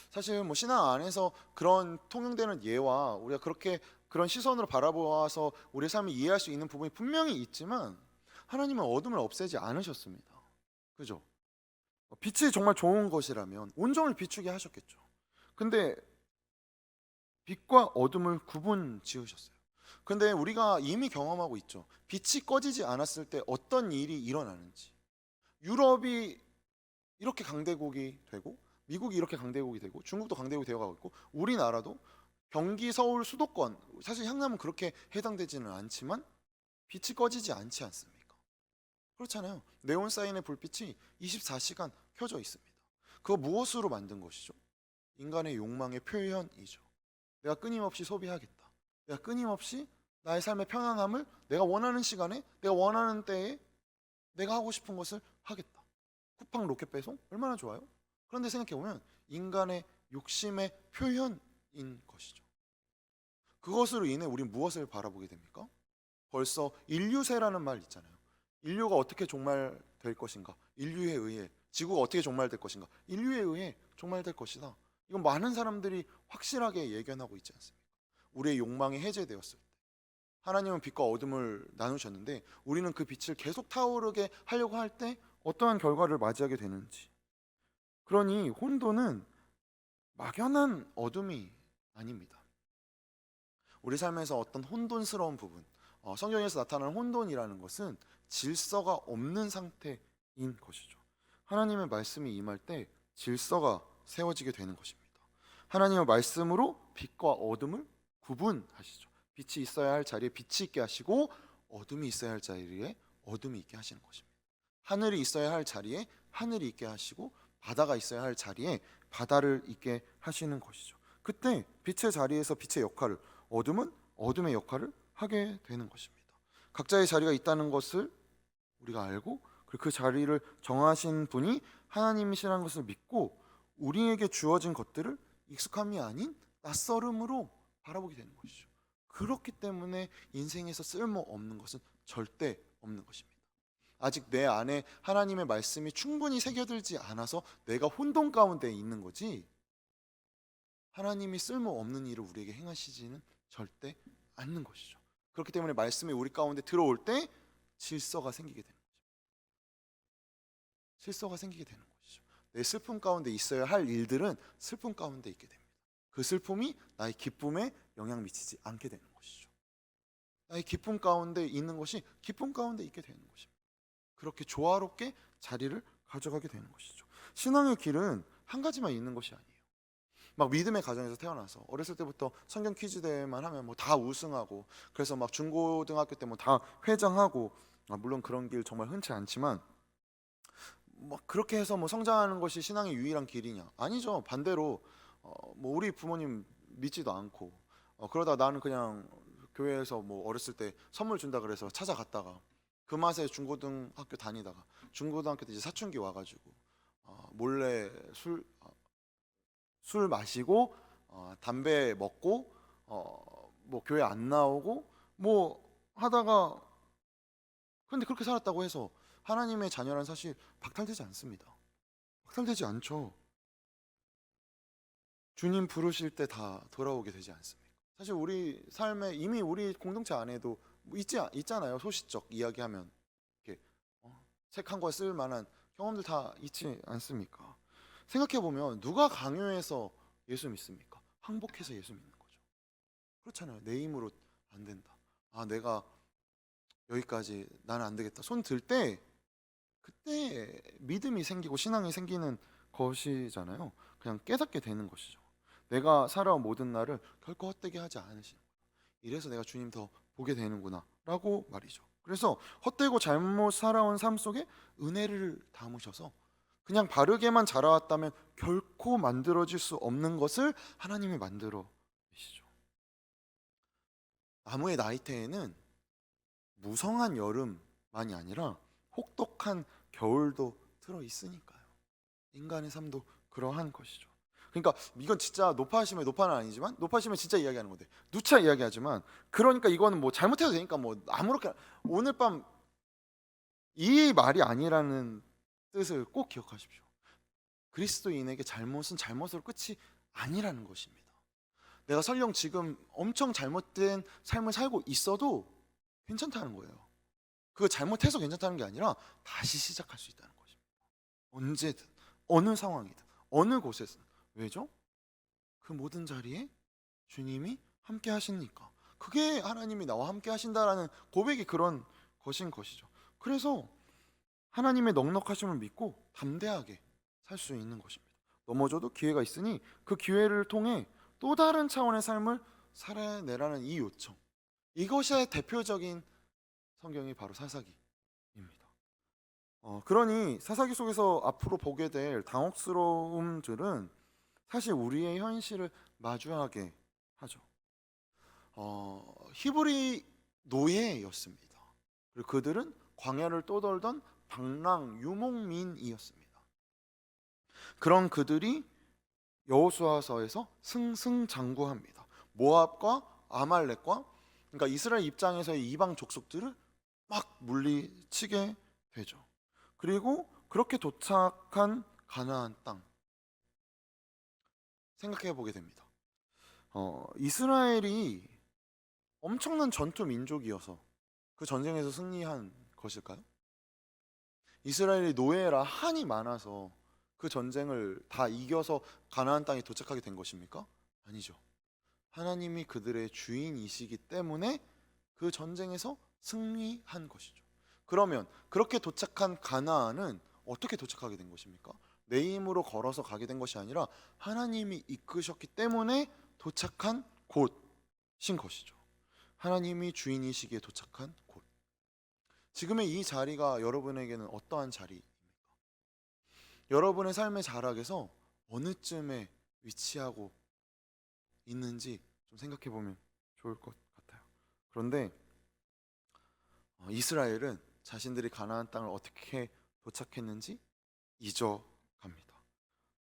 Speaker 4: 사실 신앙 안에서 그런 통용되는 예와 우리가 그렇게 그런 시선으로 바라보아서 우리의 삶을 이해할 수 있는 부분이 분명히 있지만 하나님은 어둠을 없애지 않으셨습니다. 그죠? 빛이 정말 좋은 것이라면 온종일 비추게 하셨겠죠. 근데 빛과 어둠을 구분 지으셨어요. 근데 우리가 이미 경험하고 있죠. 빛이 꺼지지 않았을 때 어떤 일이 일어나는지. 유럽이 이렇게 강대국이 되고 미국이 이렇게 강대국이 되고 중국도 강대국이 되어가고 있고 우리나라도 경기 서울 수도권 사실 향남은 그렇게 해당되지는 않지만 빛이 꺼지지 않지 않습니까? 그렇잖아요. 네온 사인의 불빛이 24시간 켜져 있습니다. 그거 무엇으로 만든 것이죠? 인간의 욕망의 표현이죠. 내가 끊임없이 소비하겠다. 내가 끊임없이 나의 삶의 편안함을 내가 원하는 시간에 내가 원하는 때에 내가 하고 싶은 것을 하겠다. 쿠팡 로켓 배송 얼마나 좋아요? 그런데 생각해보면 인간의 욕심의 표현인 것이죠. 그것으로 인해 우린 무엇을 바라보게 됩니까? 벌써 인류세라는 말 있잖아요. 인류가 어떻게 종말될 것인가? 인류에 의해 지구가 어떻게 종말될 것인가? 인류에 의해 종말될 것이다. 이건 많은 사람들이 확실하게 예견하고 있지 않습니까? 우리의 욕망이 해제되었을 때 하나님은 빛과 어둠을 나누셨는데 우리는 그 빛을 계속 타오르게 하려고 할 때 어떠한 결과를 맞이하게 되는지. 그러니 혼돈은 막연한 어둠이 아닙니다. 우리 삶에서 어떤 혼돈스러운 부분, 성경에서 나타나는 혼돈이라는 것은 질서가 없는 상태인 것이죠. 하나님의 말씀이 임할 때 질서가 세워지게 되는 것입니다. 하나님의 말씀으로 빛과 어둠을 구분하시죠. 빛이 있어야 할 자리에 빛이 있게 하시고 어둠이 있어야 할 자리에 어둠이 있게 하시는 것입니다. 하늘이 있어야 할 자리에 하늘이 있게 하시고 바다가 있어야 할 자리에 바다를 있게 하시는 것이죠. 그때 빛의 자리에서 빛의 역할을, 어둠은 어둠의 역할을 하게 되는 것입니다. 각자의 자리가 있다는 것을 우리가 알고 그 자리를 정하신 분이 하나님이시라는 것을 믿고 우리에게 주어진 것들을 익숙함이 아닌 낯설음으로 바라보게 되는 것이죠. 그렇기 때문에 인생에서 쓸모없는 것은 절대 없는 것입니다. 아직 내 안에 하나님의 말씀이 충분히 새겨들지 않아서 내가 혼돈 가운데 있는 거지 하나님이 쓸모없는 일을 우리에게 행하시지는 절대 않는 것이죠. 그렇기 때문에 말씀이 우리 가운데 들어올 때 질서가 생기게 되는 거죠. 질서가 생기게 되는 것이죠. 내 슬픔 가운데 있어야 할 일들은 슬픔 가운데 있게 됩니다. 그 슬픔이 나의 기쁨에 영향 미치지 않게 되는 것이죠. 나의 기쁨 가운데 있는 것이 기쁨 가운데 있게 되는 것입니다. 그렇게 조화롭게 자리를 가져가게 되는 것이죠. 신앙의 길은 한 가지만 있는 것이 아니에요. 막 믿음의 가정에서 태어나서 어렸을 때부터 성경 퀴즈 대회만 하면 다 우승하고 그래서 막 중고등학교 때 다 회장하고 물론 그런 길 정말 흔치 않지만 그렇게 해서 성장하는 것이 신앙의 유일한 길이냐? 아니죠. 반대로 우리 부모님 믿지도 않고 그러다 나는 그냥 교회에서 어렸을 때 선물 준다 그래서 찾아갔다가 그 맛에 중고등학교 다니다가 중고등학교 때 이제 사춘기 와가지고 몰래 술 마시고 담배 먹고 교회 안 나오고 하다가 그런데 그렇게 살았다고 해서 하나님의 자녀라는 사실 박탈되지 않습니다. 박탈되지 않죠. 주님 부르실 때 다 돌아오게 되지 않습니까? 사실 우리 삶에 이미 우리 공동체 안에도 있잖아요. 소시적 이야기하면 이렇게 책 한 권 쓸 만한 경험들 다 있지 않습니까? 생각해보면 누가 강요해서 예수 믿습니까? 항복해서 예수 믿는 거죠. 그렇잖아요. 내 힘으로 안 된다. 내가 여기까지 나는 안 되겠다. 손 들 때 그때 믿음이 생기고 신앙이 생기는 것이잖아요. 그냥 깨닫게 되는 것이죠. 내가 살아온 모든 날을 결코 헛되게 하지 않으시는 거예요. 이래서 내가 주님 더 보게 되는구나 라고 말이죠. 그래서 헛되고 잘못 살아온 삶 속에 은혜를 담으셔서 그냥 바르게만 자라왔다면 결코 만들어질 수 없는 것을 하나님이 만들어 계시죠. 나무의 나이테에는 무성한 여름만이 아니라 혹독한 겨울도 들어 있으니까요. 인간의 삶도 그러한 것이죠. 그러니까 이건 진짜 노파심의 노파는 아니지만 노파심의 진짜 이야기하는 건데 누차 이야기하지만 그러니까 이거는 뭐 잘못해도 되니까 뭐 아무렇게 오늘 밤 이 말이 아니라는 뜻을 꼭 기억하십시오. 그리스도인에게 잘못은 잘못으로 끝이 아니라는 것입니다. 내가 설령 지금 엄청 잘못된 삶을 살고 있어도 괜찮다는 거예요. 그거 잘못해서 괜찮다는 게 아니라 다시 시작할 수 있다는 것입니다. 언제든 어느 상황이든 어느 곳에든. 왜죠? 그 모든 자리에 주님이 함께 하시니까. 그게 하나님이 나와 함께 하신다라는 고백이 그런 것인 것이죠. 그래서 하나님의 넉넉하심을 믿고 담대하게 살 수 있는 것입니다. 넘어져도 기회가 있으니 그 기회를 통해 또 다른 차원의 삶을 살아내라는 이 요청. 이것의 대표적인 성경이 바로 사사기입니다. 그러니 사사기 속에서 앞으로 보게 될 당혹스러움들은 사실 우리의 현실을 마주하게 하죠. 히브리 노예였습니다. 그리고 그들은 광야를 떠돌던 방랑 유목민이었습니다. 그런 그들이 여호수아서에서 승승장구합니다. 모압과 아말렉과 그러니까 이스라엘 입장에서의 이방 족속들을 막 물리치게 되죠. 그리고 그렇게 도착한 가나안 땅 생각해 보게 됩니다. 이스라엘이 엄청난 전투 민족이어서 그 전쟁에서 승리한 것일까요? 이스라엘이 노예라 한이 많아서 그 전쟁을 다 이겨서 가나안 땅에 도착하게 된 것입니까? 아니죠. 하나님이 그들의 주인이시기 때문에 그 전쟁에서 승리한 것이죠. 그러면 그렇게 도착한 가나안은 어떻게 도착하게 된 것입니까? 내 힘으로 걸어서 가게 된 것이 아니라 하나님이 이끄셨기 때문에 도착한 곳인 것이죠. 하나님이 주인이시기에 도착한 곳. 지금의 이 자리가 여러분에게는 어떠한 자리입니까? 여러분의 삶의 자락에서 어느 쯤에 위치하고 있는지 좀 생각해 보면 좋을 것 같아요. 그런데 이스라엘은 자신들이 가나안 땅을 어떻게 도착했는지 잊어갑니다.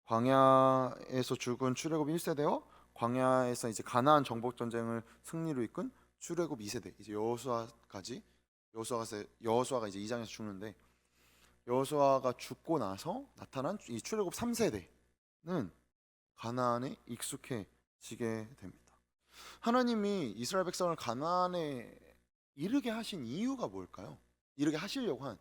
Speaker 4: 광야에서 죽은 출애굽 1세대와 광야에서 이제 가나안 정복 전쟁을 승리로 이끈 출애굽 2세대, 이제 여호수아가 이제 2장에서 죽는데 여호수아가 죽고 나서 나타난 이 출애굽 3세대는 가나안에 익숙해지게 됩니다. 하나님이 이스라엘 백성을 가나안에 이르게 하신 이유가 뭘까요? 이르게 하시려고 한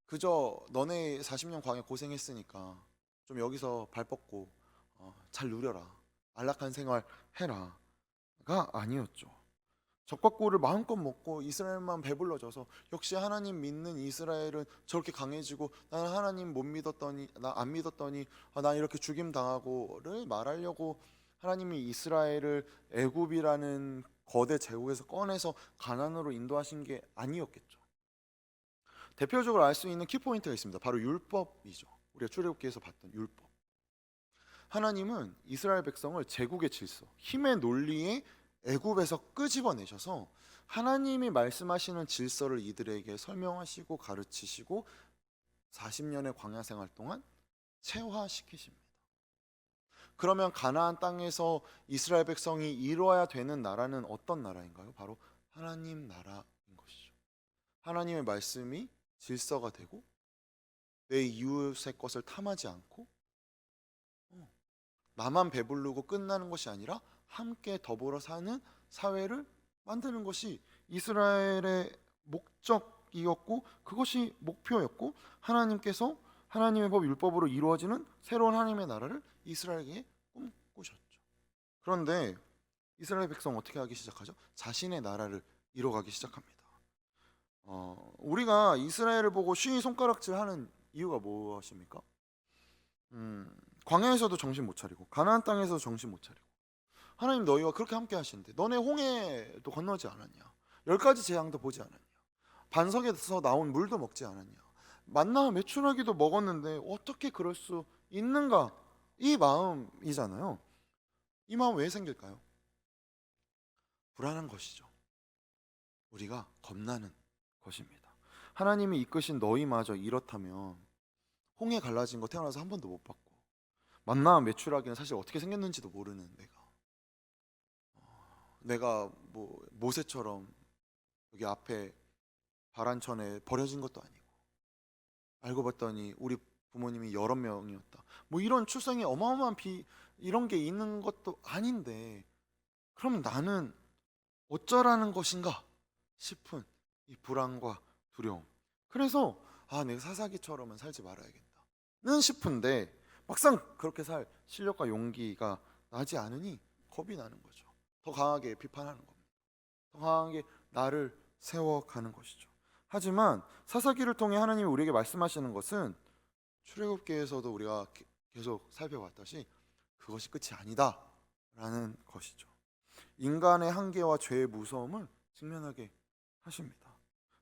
Speaker 4: 그저 너네 40년 광야 고생했으니까 좀 여기서 발 뻗고 잘 누려라, 안락한 생활 해라가 아니었죠. 적과 꿀을 마음껏 먹고 이스라엘만 배불러져서 역시 하나님 믿는 이스라엘은 저렇게 강해지고 나는 하나님 못 믿었더니 나 안 믿었더니 난 이렇게 죽임 당하고를 말하려고 하나님이 이스라엘을 애굽이라는 거대 제국에서 꺼내서 가나안으로 인도하신 게 아니었겠죠. 대표적으로 알 수 있는 키포인트가 있습니다. 바로 율법이죠. 우리가 출애굽기에서 봤던 율법. 하나님은 이스라엘 백성을 제국의 질서, 힘의 논리에 애굽에서 끄집어내셔서 하나님이 말씀하시는 질서를 이들에게 설명하시고 가르치시고 40년의 광야 생활 동안 체화시키십니다. 그러면 가나안 땅에서 이스라엘 백성이 이루어야 되는 나라는 어떤 나라인가요? 바로 하나님 나라인 것이죠. 하나님의 말씀이 질서가 되고 내 이웃의 것을 탐하지 않고 나만 배부르고 끝나는 것이 아니라 함께 더불어 사는 사회를 만드는 것이 이스라엘의 목적이었고 그것이 목표였고 하나님께서 하나님의 법 율법으로 이루어지는 새로운 하나님의 나라를 이스라엘에게 꿈꾸셨죠. 그런데 이스라엘 백성 어떻게 하기 시작하죠? 자신의 나라를 이뤄가기 시작합니다. 우리가 이스라엘을 보고 쉬 손가락질하는 이유가 무엇입니까? 광야에서도 정신 못 차리고 가나안 땅에서도 정신 못 차리고 하나님 너희와 그렇게 함께 하시는데 너네 홍해도 건너지 않았냐? 10가지 재앙도 보지 않았냐? 반석에서 나온 물도 먹지 않았냐? 만나 메추라기도 먹었는데 어떻게 그럴 수 있는가? 이 마음이잖아요. 이 마음 왜 생길까요? 불안한 것이죠. 우리가 겁나는 것입니다. 하나님이 이끄신 너희마저 이렇다면 홍해 갈라진 거 태어나서 한 번도 못 봤고 만나 메추라기는 사실 어떻게 생겼는지도 모르는 내가 뭐 모세처럼 여기 앞에 바란천에 버려진 것도 아니고 알고 봤더니 우리 부모님이 여러 명이었다. 뭐 이런 출생에 어마어마한 이런 게 있는 것도 아닌데 그럼 나는 어쩌라는 것인가 싶은 이 불안과 두려움. 그래서 내가 사사기처럼은 살지 말아야겠다는 싶은데 막상 그렇게 살 실력과 용기가 나지 않으니 겁이 나는 거죠. 더 강하게 비판하는 겁니다. 더 강하게 나를 세워가는 것이죠. 하지만 사사기를 통해 하나님이 우리에게 말씀하시는 것은 출애굽기에서도 우리가 계속 살펴봤듯이 그것이 끝이 아니다 라는 것이죠. 인간의 한계와 죄의 무서움을 직면하게 하십니다.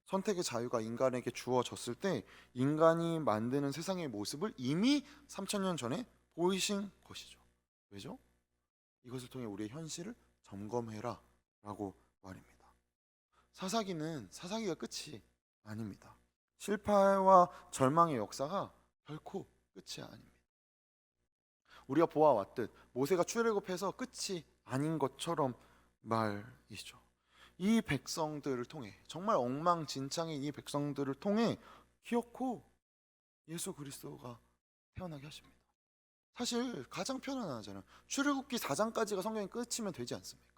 Speaker 4: 선택의 자유가 인간에게 주어졌을 때 인간이 만드는 세상의 모습을 이미 3000년 전에 보이신 것이죠. 왜죠? 이것을 통해 우리의 현실을 점검해라 라고 말입니다. 사사기가 끝이 아닙니다. 실패와 절망의 역사가 결코 끝이 아닙니다. 우리가 보아왔듯 모세가 출애굽해서 끝이 아닌 것처럼 말이죠. 이 백성들을 통해 정말 엉망진창인 이 백성들을 통해 기어코 예수 그리스도가 태어나게 하십니다. 사실 가장 편안하잖아요. 출애굽기 4장까지가 성경의 끝이면 되지 않습니까?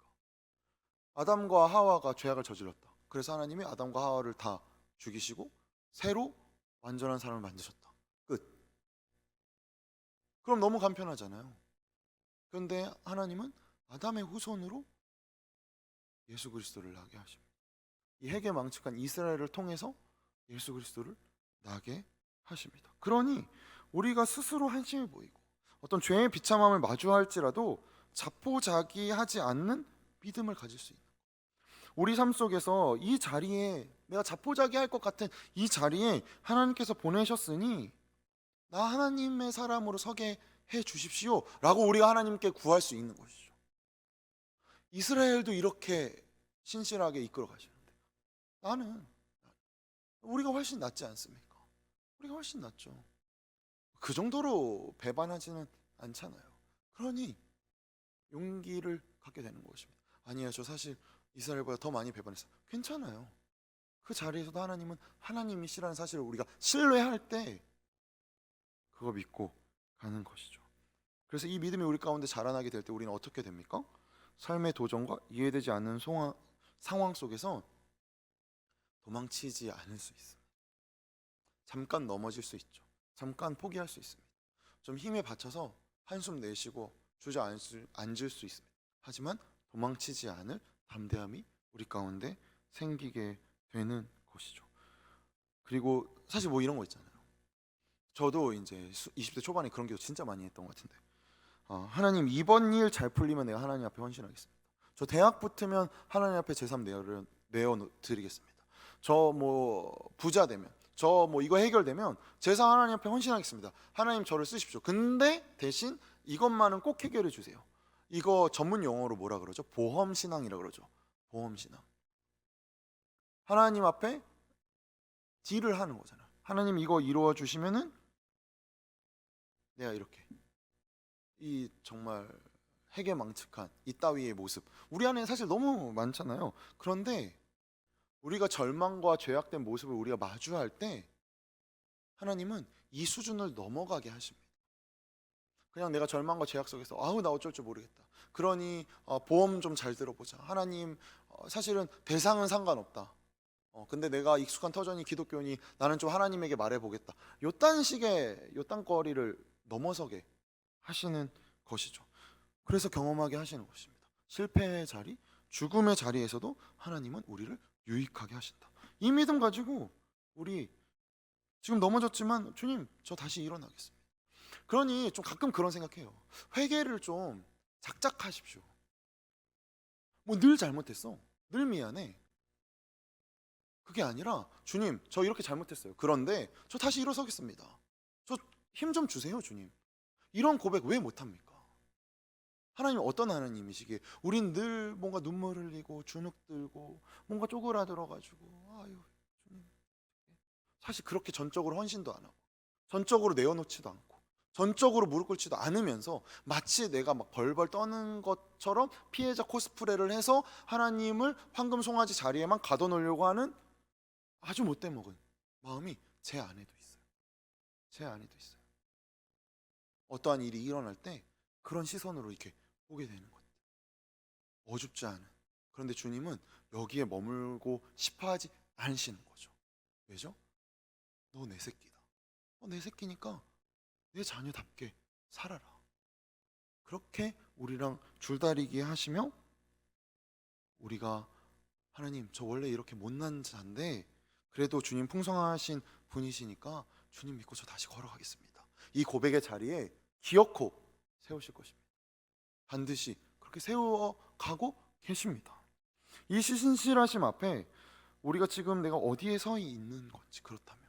Speaker 4: 아담과 하와가 죄악을 저질렀다. 그래서 하나님이 아담과 하와를 다 죽이시고 새로 완전한 사람을 만드셨다. 끝. 그럼 너무 간편하잖아요. 그런데 하나님은 아담의 후손으로 예수 그리스도를 나게 하십니다. 이 핵에 망측한 이스라엘을 통해서 예수 그리스도를 나게 하십니다. 그러니 우리가 스스로 한심해 보이고 어떤 죄의 비참함을 마주할지라도 자포자기하지 않는 믿음을 가질 수 있는 거예요. 우리 삶 속에서 이 자리에 내가 자포자기할 것 같은 이 자리에 하나님께서 보내셨으니 나 하나님의 사람으로 서게 해 주십시오 라고 우리가 하나님께 구할 수 있는 것이죠. 이스라엘도 이렇게 신실하게 이끌어 가시는데 우리가 훨씬 낫지 않습니까? 우리가 훨씬 낫죠. 그 정도로 배반하지는 않잖아요. 그러니 용기를 갖게 되는 것입니다. 아니에요, 저 사실 이스라엘보다 더 많이 배반했어요. 괜찮아요. 그 자리에서도 하나님은 하나님이시라는 사실을 우리가 신뢰할 때 그거 믿고 가는 것이죠. 그래서 이 믿음이 우리 가운데 자라나게 될 때 우리는 어떻게 됩니까? 삶의 도전과 이해되지 않는 상황 속에서 도망치지 않을 수 있습니다. 잠깐 넘어질 수 있죠. 잠깐 포기할 수 있습니다. 좀 힘에 받쳐서 한숨 내쉬고 주저앉을 수 있습니다. 하지만 도망치지 않을 담대함이 우리 가운데 생기게 되는 것이죠. 그리고 사실 뭐 이런 거 있잖아요. 저도 이제 20대 초반에 그런 기도 진짜 많이 했던 것 같은데 하나님 이번 일 잘 풀리면 내가 하나님 앞에 헌신하겠습니다. 저 대학 붙으면 하나님 앞에 제 삶 내어 드리겠습니다. 저 뭐 부자 되면 저 뭐 이거 해결되면 제 삶 하나님 앞에 헌신하겠습니다. 하나님 저를 쓰십시오. 근데 대신 이것만은 꼭 해결해 주세요. 이거 전문 용어로 뭐라 그러죠? 보험 신앙이라 그러죠. 보험 신앙. 하나님 앞에 딜을 하는 거잖아요. 하나님 이거 이루어 주시면은 내가 이렇게 이 정말 해괴망측한 이따위의 모습 우리 안에 사실 너무 많잖아요. 그런데 우리가 절망과 죄악된 모습을 우리가 마주할 때 하나님은 이 수준을 넘어가게 하십니다. 그냥 내가 절망과 죄악 속에서 나 어쩔 줄 모르겠다. 그러니 보험 좀 잘 들어보자. 하나님 사실은 대상은 상관없다. 근데 내가 익숙한 터전이 기독교니 나는 좀 하나님에게 말해보겠다. 요딴 식의 요딴 거리를 넘어서게 하시는 것이죠. 그래서 경험하게 하시는 것입니다. 실패의 자리, 죽음의 자리에서도 하나님은 우리를 유익하게 하신다. 이 믿음 가지고 우리 지금 넘어졌지만 주님 저 다시 일어나겠습니다. 그러니 좀 가끔 그런 생각해요. 회개를 좀 작작하십시오. 뭐 늘 잘못했어, 늘 미안해, 그게 아니라 주님 저 이렇게 잘못했어요. 그런데 저 다시 일어서겠습니다. 저 힘 좀 주세요 주님. 이런 고백 왜 못합니까? 하나님 어떤 하나님이시기에 우린 늘 뭔가 눈물 흘리고 주눅 들고 뭔가 쪼그라들어가지고 아유 주님, 사실 그렇게 전적으로 헌신도 안 하고 전적으로 내어놓지도 않고 전적으로 무릎 꿇지도 않으면서 마치 내가 막 벌벌 떠는 것처럼 피해자 코스프레를 해서 하나님을 황금 송아지 자리에만 가둬놓으려고 하는 아주 못돼 먹은 마음이 제 안에도 있어요. 제 안에도 있어요. 어떠한 일이 일어날 때 그런 시선으로 이렇게 보게 되는 것. 어줍지 않은. 그런데 주님은 여기에 머물고 싶어하지 않으시는 거죠. 왜죠? 너 내 새끼다. 내 새끼니까 내 자녀답게 살아라. 그렇게 우리랑 줄다리기 하시며 우리가 하나님 저 원래 이렇게 못난 자인데 그래도 주님 풍성하신 분이시니까 주님 믿고 저 다시 걸어가겠습니다. 이 고백의 자리에 기어코 세우실 것입니다. 반드시 그렇게 세워가고 계십니다. 이 신실하심 앞에 우리가 지금 내가 어디에 서 있는 건지, 그렇다면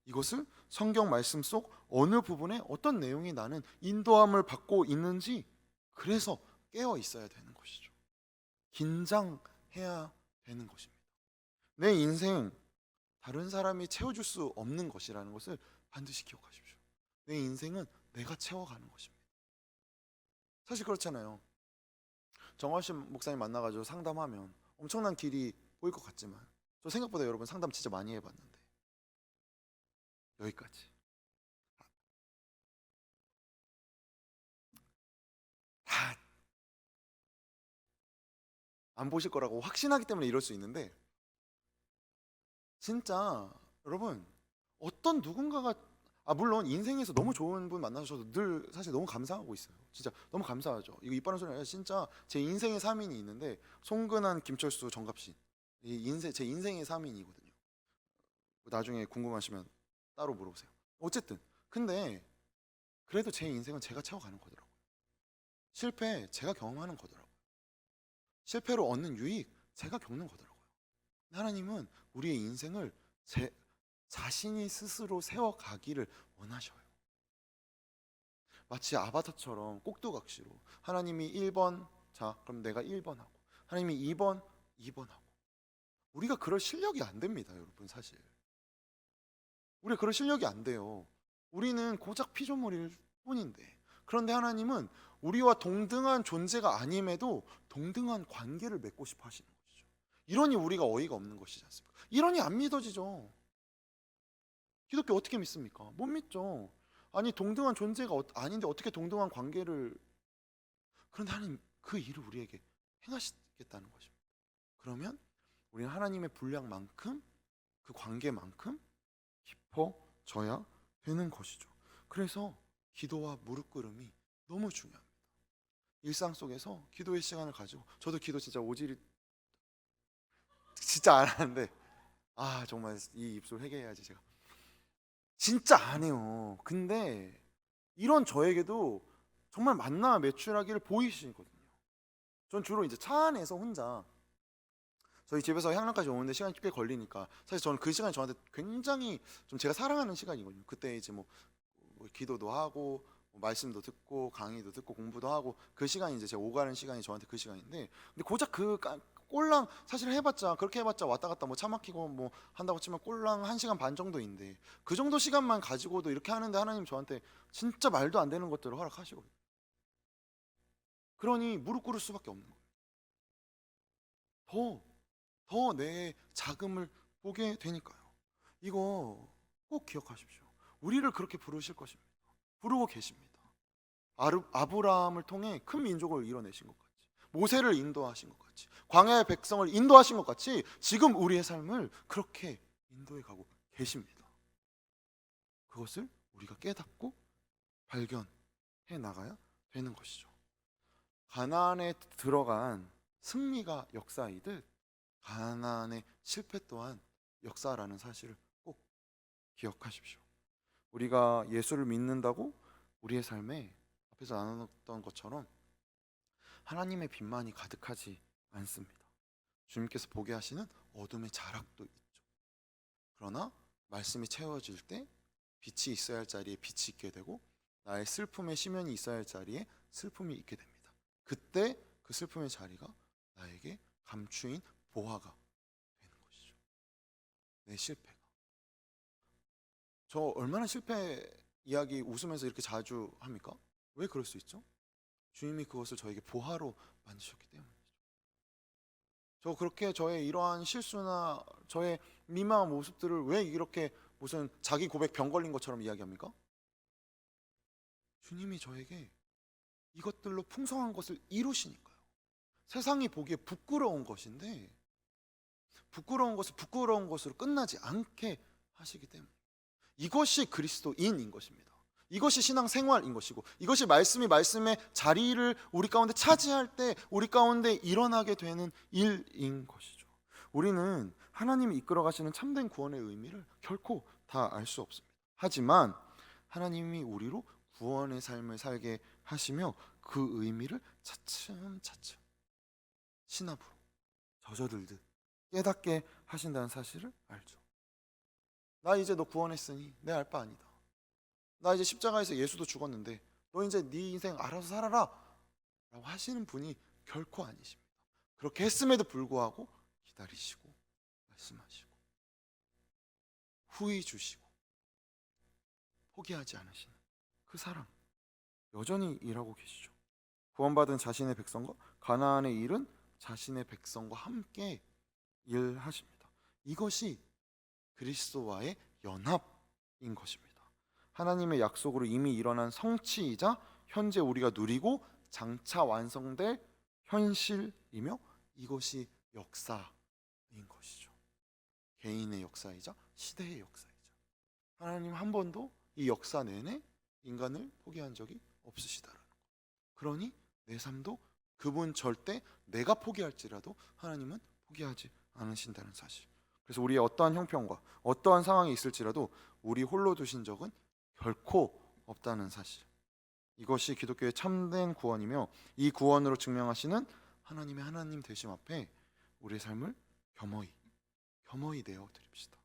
Speaker 4: 이것을 성경 말씀 속 어느 부분에 어떤 내용이 나는 인도함을 받고 있는지, 그래서 깨어 있어야 되는 것이죠. 긴장해야 되는 것입니다. 내 인생 다른 사람이 채워줄 수 없는 것이라는 것을 반드시 기억하십시오. 내 인생은 내가 채워가는 것입니다. 사실 그렇잖아요. 정화신 목사님 만나가지고 상담하면 엄청난 길이 보일 것 같지만 저 생각보다 여러분 상담 진짜 많이 해봤는데 여기까지. 다 안 보실 거라고 확신하기 때문에 이럴 수 있는데, 진짜 여러분 어떤 누군가가 물론 인생에서 너무 좋은 분 만나서 저도 늘 사실 너무 감사하고 있어요. 진짜 너무 감사하죠. 이거 이빠른 소리 아니라 진짜 제 인생의 3인이 있는데 송근한, 김철수, 정갑신, 제 인생의 3인이거든요. 나중에 궁금하시면 따로 물어보세요. 어쨌든 근데 그래도 제 인생은 제가 채워가는 거더라고요. 실패 제가 경험하는 거더라고요. 실패로 얻는 유익 제가 겪는 거더라고요. 하나님은 우리의 인생을 제 자신이 스스로 세워가기를 원하셔요. 마치 아바타처럼 꼭두각시로 하나님이 1번, 자 그럼 내가 1번 하고 하나님이 2번, 2번 하고. 우리가 그럴 실력이 안 됩니다 여러분. 사실 우리가 그럴 실력이 안 돼요. 우리는 고작 피조물일 뿐인데, 그런데 하나님은 우리와 동등한 존재가 아님에도 동등한 관계를 맺고 싶어 하시는 것이죠. 이러니 우리가 어이가 없는 것이지 않습니까? 이러니 안 믿어지죠. 기독교 어떻게 믿습니까? 못 믿죠. 아니 동등한 존재가 아닌데 어떻게 동등한 관계를. 그런데 하나님 그 일을 우리에게 행하시겠다는 것입니다. 그러면 우리는 하나님의 분량만큼 그 관계만큼 깊어져야 되는 것이죠. 그래서 기도와 무릎 꿇음이 너무 중요합니다. 일상 속에서 기도의 시간을 가지고, 저도 기도 진짜 오지리 진짜 안 하는데 정말 이 입술 회개해야지. 제가 진짜 안 해요. 근데 이런 저에게도 정말 만나 매출하기를 보이시거든요. 전 주로 이제 차 안에서 혼자, 저희 집에서 향락까지 오는데 시간이 꽤 걸리니까 사실 저는 그 시간이 저한테 굉장히 좀 제가 사랑하는 시간이거든요. 그때 이제 뭐 기도도 하고 말씀도 듣고 강의도 듣고 공부도 하고, 그 시간이 이제 제가 오가는 시간이 저한테 그 시간인데, 근데 고작 그 꼴랑 사실 해봤자 그렇게 해봤자 왔다 갔다 뭐 차 막히고 뭐 한다고 치면 꼴랑 1시간 반 정도인데, 그 정도 시간만 가지고도 이렇게 하는데 하나님 저한테 진짜 말도 안 되는 것들을 허락하시거든요. 그러니 무릎 꿇을 수밖에 없는 거예요. 더 내 자금을 보게 되니까요. 이거 꼭 기억하십시오. 우리를 그렇게 부르실 것입니다. 부르고 계십니다. 아브라함을 통해 큰 민족을 이뤄내신 것 같이, 모세를 인도하신 것 같이, 광야의 백성을 인도하신 것 같이 지금 우리의 삶을 그렇게 인도해 가고 계십니다. 그것을 우리가 깨닫고 발견해 나가야 되는 것이죠. 가나안에 들어간 승리가 역사이듯 가나안의 실패 또한 역사라는 사실을 꼭 기억하십시오. 우리가 예수를 믿는다고 우리의 삶에 앞에서 나눴던 것처럼 하나님의 빛만이 가득하지 않습니다. 주님께서 보게 하시는 어둠의 자락도 있죠. 그러나 말씀이 채워질 때 빛이 있어야 할 자리에 빛이 있게 되고 나의 슬픔의 심연이 있어야 할 자리에 슬픔이 있게 됩니다. 그때 그 슬픔의 자리가 나에게 감추인 보화가 되는 것이죠. 내 실패가. 저 얼마나 실패 이야기 웃으면서 이렇게 자주 합니까? 왜 그럴 수 있죠? 주님이 그것을 저에게 보화로 만드셨기 때문이죠. 저 그렇게 저의 이러한 실수나 저의 민망한 모습들을 왜 이렇게 무슨 자기 고백 병 걸린 것처럼 이야기합니까? 주님이 저에게 이것들로 풍성한 것을 이루시니까요. 세상이 보기에 부끄러운 것인데 부끄러운 것을 부끄러운 것으로 끝나지 않게 하시기 때문에 이것이 그리스도인인 것입니다. 이것이 신앙생활인 것이고 이것이 말씀의 자리를 우리 가운데 차지할 때 우리 가운데 일어나게 되는 일인 것이죠. 우리는 하나님이 이끌어 가시는 참된 구원의 의미를 결코 다 알 수 없습니다. 하지만 하나님이 우리로 구원의 삶을 살게 하시며 그 의미를 차츰차츰 신압으로 젖어들듯 깨닫게 하신다는 사실을 알죠. 나 이제 너 구원했으니 내 알 바 아니다. 나 이제 십자가에서 예수도 죽었는데 너 이제 네 인생 알아서 살아라 라고 하시는 분이 결코 아니십니다. 그렇게 했음에도 불구하고 기다리시고 말씀하시고 후히 주시고 포기하지 않으시는 그 사랑 여전히 일하고 계시죠. 구원받은 자신의 백성과 가나안에 이른 자신의 백성과 함께 일하십니다. 이것이 그리스도와의 연합인 것입니다. 하나님의 약속으로 이미 일어난 성취이자 현재 우리가 누리고 장차 완성될 현실이며 이것이 역사인 것이죠. 개인의 역사이자 시대의 역사이자 하나님 한 번도 이 역사 내내 인간을 포기한 적이 없으시다라는 것. 그러니 내 삶도 그분 절대 내가 포기할지라도 하나님은 포기하지 않으신다는 사실. 그래서 우리의 어떠한 형편과 어떠한 상황이 있을지라도 우리 홀로 두신 적은 결코 없다는 사실. 이것이 기독교의 참된 구원이며 이 구원으로 증명하시는 하나님의 하나님 되심 앞에 우리의 삶을 겸허히 내어 드립시다.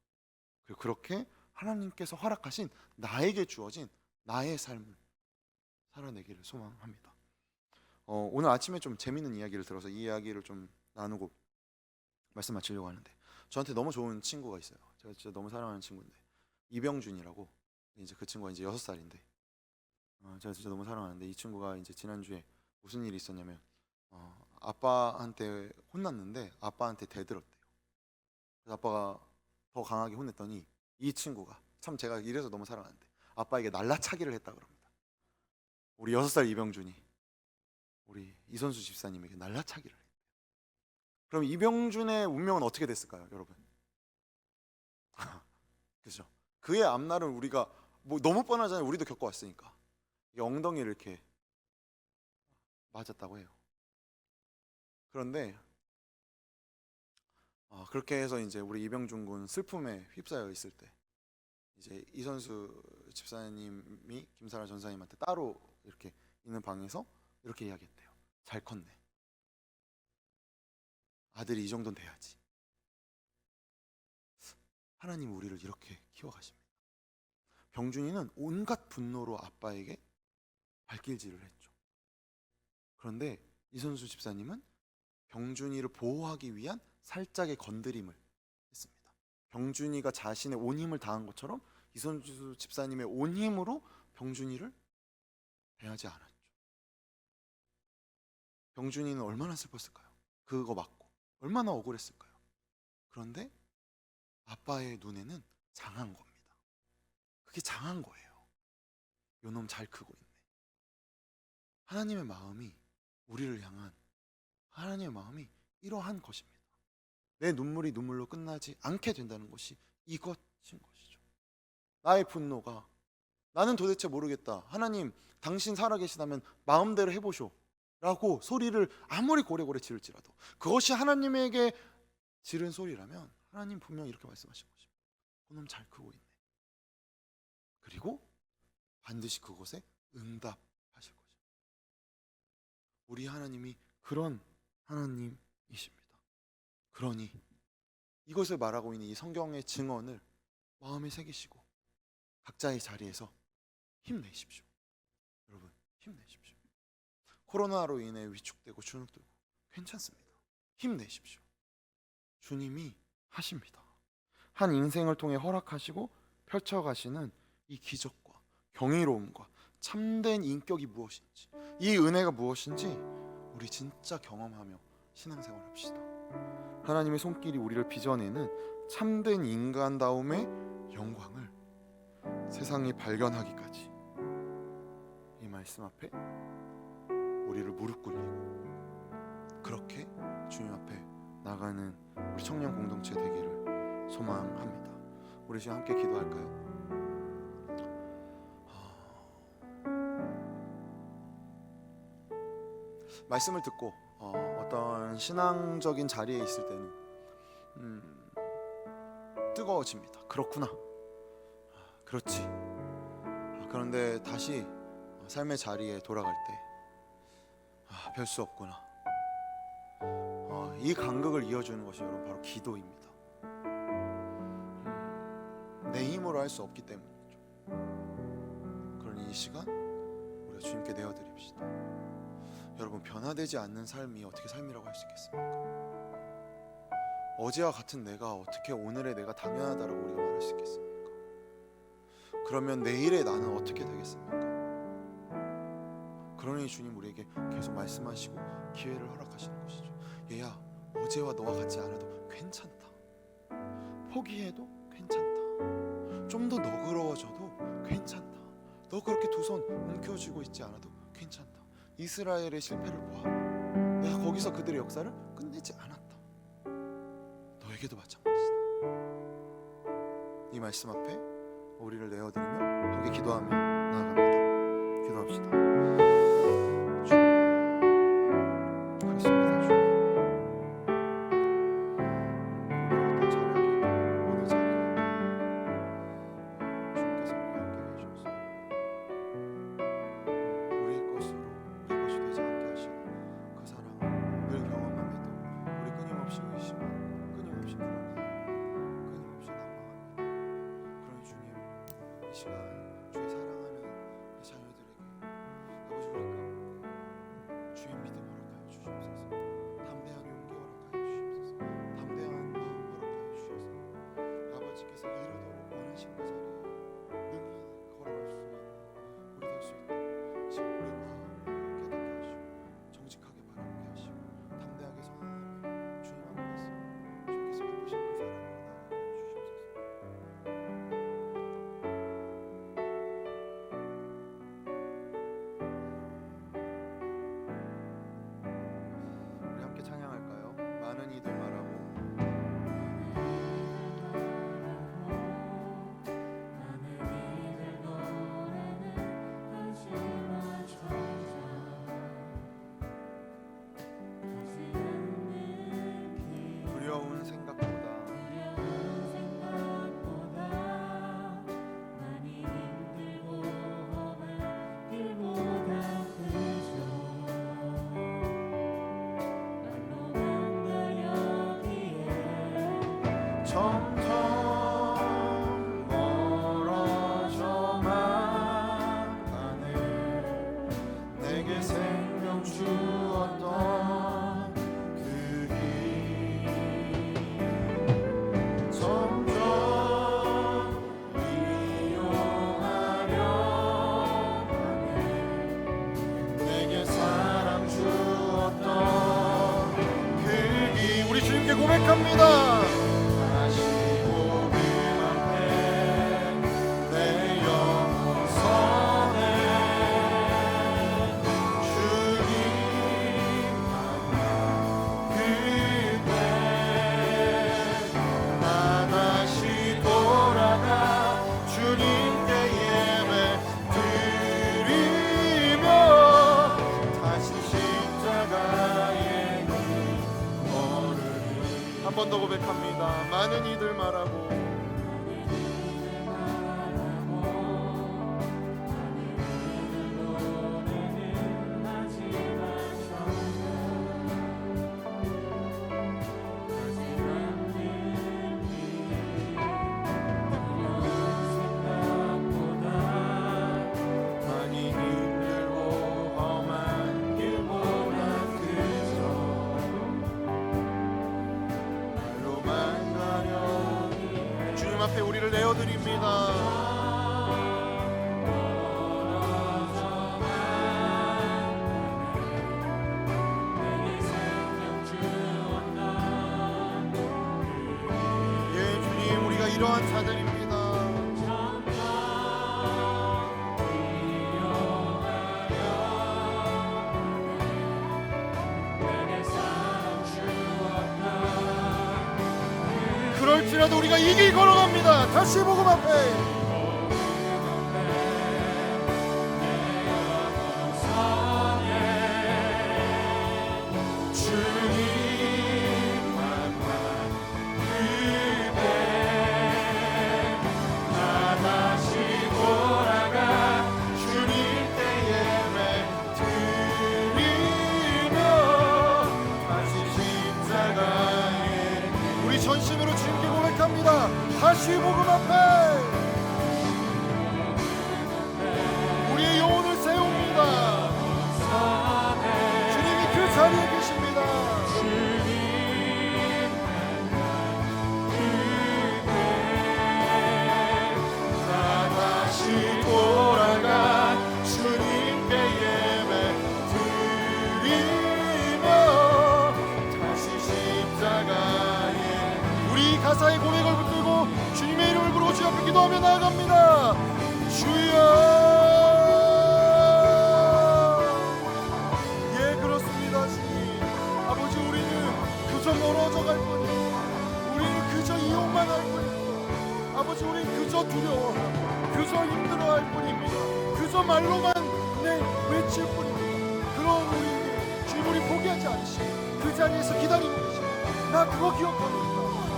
Speaker 4: 그리고 그렇게 하나님께서 허락하신 나에게 주어진 나의 삶을 살아내기를 소망합니다. 오늘 아침에 좀 재밌는 이야기를 들어서 이 이야기를 좀 나누고 말씀 마치려고 하는데 저한테 너무 좋은 친구가 있어요. 제가 진짜 너무 사랑하는 친구인데 이병준이라고 이제 그 친구가 이제 6살인데 제가 진짜 너무 사랑하는데 이 친구가 이제 지난주에 무슨 일이 있었냐면 아빠한테 혼났는데 아빠한테 대들었대요. 그래서 아빠가 더 강하게 혼냈더니 이 친구가 참 제가 이래서 너무 사랑하는데 아빠에게 날라차기를 했다 그럽니다. 우리 6살 이병준이 우리 이선수 집사님에게 날라차기를 했대요. 그럼 이병준의 운명은 어떻게 됐을까요, 여러분? 그죠? 그의 앞날은 우리가 뭐 너무 뻔하잖아요. 우리도 겪어왔으니까. 엉덩이를 이렇게 맞았다고 해요. 그런데 그렇게 해서 이제 우리 이병준 군 슬픔에 휩싸여 있을 때 이제 이선수 집사님이 김사라 전사님한테 따로 이렇게 있는 방에서 이렇게 이야기했대요. 잘 컸네. 아들이 이 정도는 돼야지. 하나님 우리를 이렇게 키워가십니다. 병준이는 온갖 분노로 아빠에게 발길질을 했죠. 그런데 이선수 집사님은 병준이를 보호하기 위한 살짝의 건드림을 했습니다. 병준이가 자신의 온 힘을 다한 것처럼 이선수 집사님의 온 힘으로 병준이를 대하지 않았죠. 병준이는 얼마나 슬펐을까요? 그거 맞고 얼마나 억울했을까요? 그런데 아빠의 눈에는 장한 겁니다. 그게 장한 거예요. 요놈 잘 크고 있네. 하나님의 마음이 우리를 향한 하나님의 마음이 이러한 것입니다. 내 눈물이 눈물로 끝나지 않게 된다는 것이 이것인 것이죠. 나의 분노가 나는 도대체 모르겠다. 하나님 당신 살아계시다면 마음대로 해보쇼 라고 소리를 아무리 고래고래 지를지라도 그것이 하나님에게 지른 소리라면 하나님 분명히 이렇게 말씀하신 것입니다. 그놈 잘 크고 있네. 그리고 반드시 그곳에 응답하실 거죠. 우리 하나님이 그런 하나님이십니다. 그러니 이것을 말하고 있는 이 성경의 증언을 마음에 새기시고 각자의 자리에서 힘내십시오. 여러분, 힘내십시오. 코로나로 인해 위축되고 주눅들고 괜찮습니다. 힘내십시오. 주님이 하십니다. 한 인생을 통해 허락하시고 펼쳐가시는 이 기적과 경이로움과 참된 인격이 무엇인지, 이 은혜가 무엇인지 우리 진짜 경험하며 신앙생활 합시다. 하나님의 손길이 우리를 빚어내는 참된 인간다움의 영광을 세상이 발견하기까지 이 말씀 앞에 우리를 무릎 꿇리고 그렇게 주님 앞에 나가는 우리 청년 공동체 되기를 소망합니다. 우리 지금 함께 기도할까요? 말씀을 듣고 어떤 신앙적인 자리에 있을 때는 뜨거워집니다. 그렇구나. 그렇지. 그런데 다시 삶의 자리에 돌아갈 때 별 수 없구나. 이 간극을 이어주는 것이 여러분 바로 기도입니다. 내 힘으로 할 수 없기 때문이죠. 그러니 이 시간 우리가 주님께 내어드립시다. 여러분, 변화되지 않는 삶이 어떻게 삶이라고 할 수 있겠습니까? 어제와 같은 내가 어떻게 오늘의 내가 당연하다라고 우리가 말할 수 있겠습니까? 그러면 내일의 나는 어떻게 되겠습니까? 그러니 주님 우리에게 계속 말씀하시고 기회를 허락하시는 것이죠. 얘야, 어제와 너와 같지 않아도 괜찮다. 포기해도 괜찮다. 좀 더 너그러워져도 괜찮다. 너 그렇게 두 손 움켜쥐고 있지 않아도 괜찮다. 이스라엘의 실패를 보아. 내가 거기서 그들의 역사를 끝내지 않았다. 너에게도 마찬가지다. 이 말씀 앞에 우리를 내어드리며 함께 기도하며 나아갑니다. 기도합시다. 점점 멀어져만 가네. 내게 생명 주었던 그 길 점점 이용하려 하네. 내게 사랑 주었던 그 길 우리 주님께 고백합니다. 한 번 더 고백합니다. 많은 이들 말하고 앞에 우리를 내어드립니다. 예, 주님, 우리가 이러한 자들입니다. 그럴지라도 우리가 이 길 걸어갑니다. 다시 복음 앞에. 전심으로 주님께 고백합니다. 다시 복음 앞에 우리의 영혼을 세웁니다. 주님이 그 자리에 계십니다. 나 다시 돌아가 주님께 예배 드리며 다시 십자가에 우리 가사의 고백을 붙들고 주님의 이름을 부르고 주 앞에 기도하며 나아갑니다. 주여. 예, 그렇습니다. 주님 아버지, 우리는 그저 멀어져 갈 뿐이고, 우리는 그저 이용만 할 뿐이고, 아버지, 우리는 그저 두려워, 그저 힘들어할 뿐입니다. 그저 말로만 외칠 뿐입니다. 그런 우리에게 주님, 우리 포기하지 않으시고 그 자리에서 기다리고 계십니다. 나 그거 기억합니다.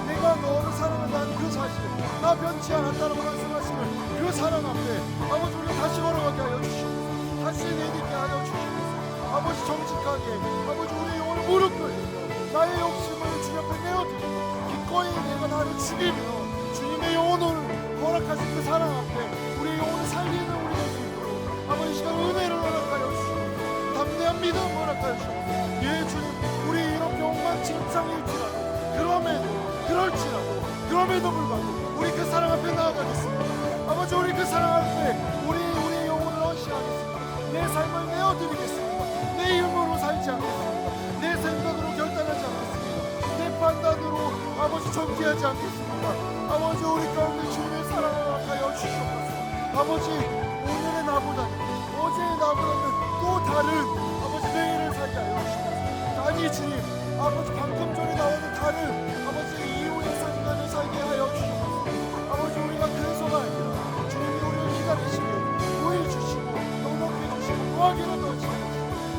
Speaker 4: 내가 너를 사랑한다는 그 사실, 나 변치 않았다는 말씀하시는 그 사랑 앞에 아버지, 우리가 다시 걸어가게 하여 주시옵소서. 다시 내딛게 하여 주시옵소서. 아버지, 정직하게 아버지, 우리의 영혼을 무릎 꿇고 나의 욕심을 주님 앞에 내어드리고 기꺼이 내가 나를 죽이며 주님의 영혼을 허락하신 그 사랑 앞에 우리의 영혼을 살리는 우리 될 수 있도록 아버지, 이 시간 은혜를 허락하여 주시옵소서. 담대한 믿음 허락하여 주시옵소서. 예, 주님, 우리 이렇게 엉망진창일지라도 그럼에도 불구하고 우리 그 사랑 앞에 나아가겠습니다. 아버지, 우리 그 사랑 앞에 우리의 영혼을 헌신하겠습니다. 내 삶을 내어드리겠습니다. 내 힘으로 살지 않겠습니다. 내 생각으로 결단하지 않겠습니다. 내 판단으로 아버지 정죄하지 않겠습니다. 아버지, 우리 가운데 주님의 사랑을 허락하여 주시옵소서. 아버지, 오늘의 나보다는 어제의 나보다는 또 다른 아버지 내일을 살게 하여 주시옵소서. 아니 주님, 아버지, 방금 전에 나오는 다른 아버지 이후의 삶을 살게 하여 주시옵소서. 아버지, 우리가 그래서가 아니라 주님이 우리를 기다리시고 보여주시고 넉넉히 주시고 노하기로 넣으시고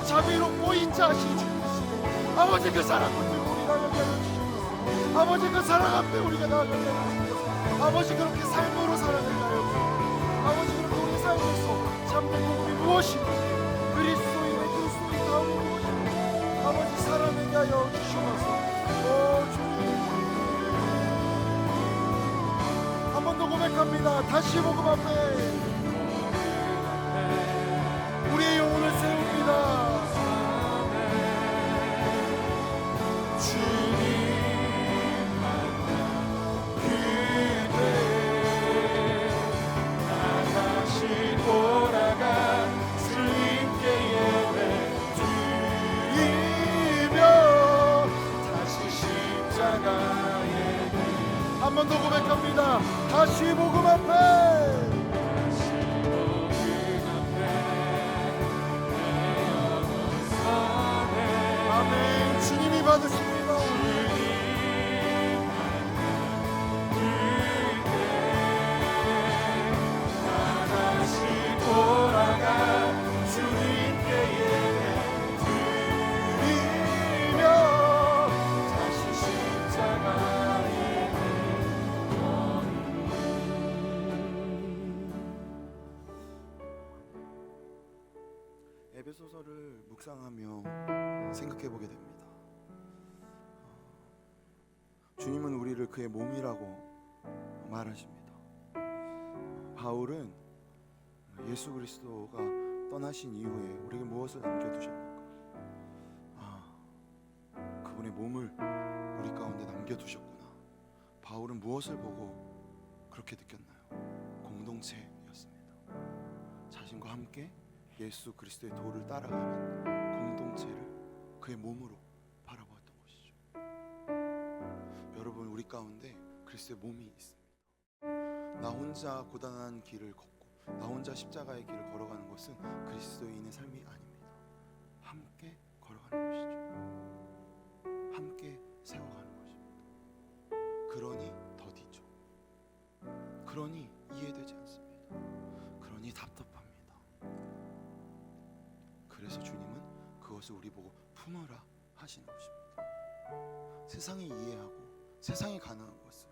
Speaker 4: 자비롭고 인자하신 주님이시고 아버지, 그 사랑 붙들고 우리 나아가게 하여 주시옵소서. 아버지, 그 사랑 앞에 우리가 나아가게 하여 주시옵소서. 아버지, 그렇게 삶으로 살아가게 하여 주시옵소서. 아버지, 그렇게 우리 삶에서 참된 복음이 무엇인지, 그리스도인의 그리스도인다움이 무엇인지 아버지, 사랑하게 하여 주시옵소서. 주님, 한 번 더 고백합니다. 다시 복음 앞에 우리의 영혼을 세웁니다. 주님 만나 그대 나 다시 돌아가 주님께 예배 드리며 다시 십자가에 한 번 더 고백합니다. 다시 복음 앞에 아멘. 주님이 받으십니다. 나 다시 돌아가 주님께 예배 드리며 다시 십자가에 에베소서를 묵상하며 생각해 보게 됩니다. 주님은 우리를 그의 몸이라고 말하십니다. 바울은 예수 그리스도가 떠나신 이후에 우리에게 무엇을 남겨두셨는가? 그분의 몸을 우리 가운데 남겨두셨구나. 바울은 무엇을 보고 그렇게 느꼈나요? 공동체였습니다. 자신과 함께 예수 그리스도의 도를 따라가는 공동체를 그의 몸으로 바라보았던 것이죠. 여러분, 우리 가운데 그리스도의 몸이 있습니다. 나 혼자 고단한 길을 걷고 나 혼자 십자가의 길을 걸어가는 것은 그리스도인의 삶이 아닙니다. 함께 걸어가는 것이죠. 함께 세워가는 것입니다. 그러니 더디죠. 그러니 이해되지 않습니다. 그러니 답답합니다. 그래서 주님은 그것을 우리 보고 품어라 하시는 것입니다. 세상이 이해하고 세상이 가능한 것을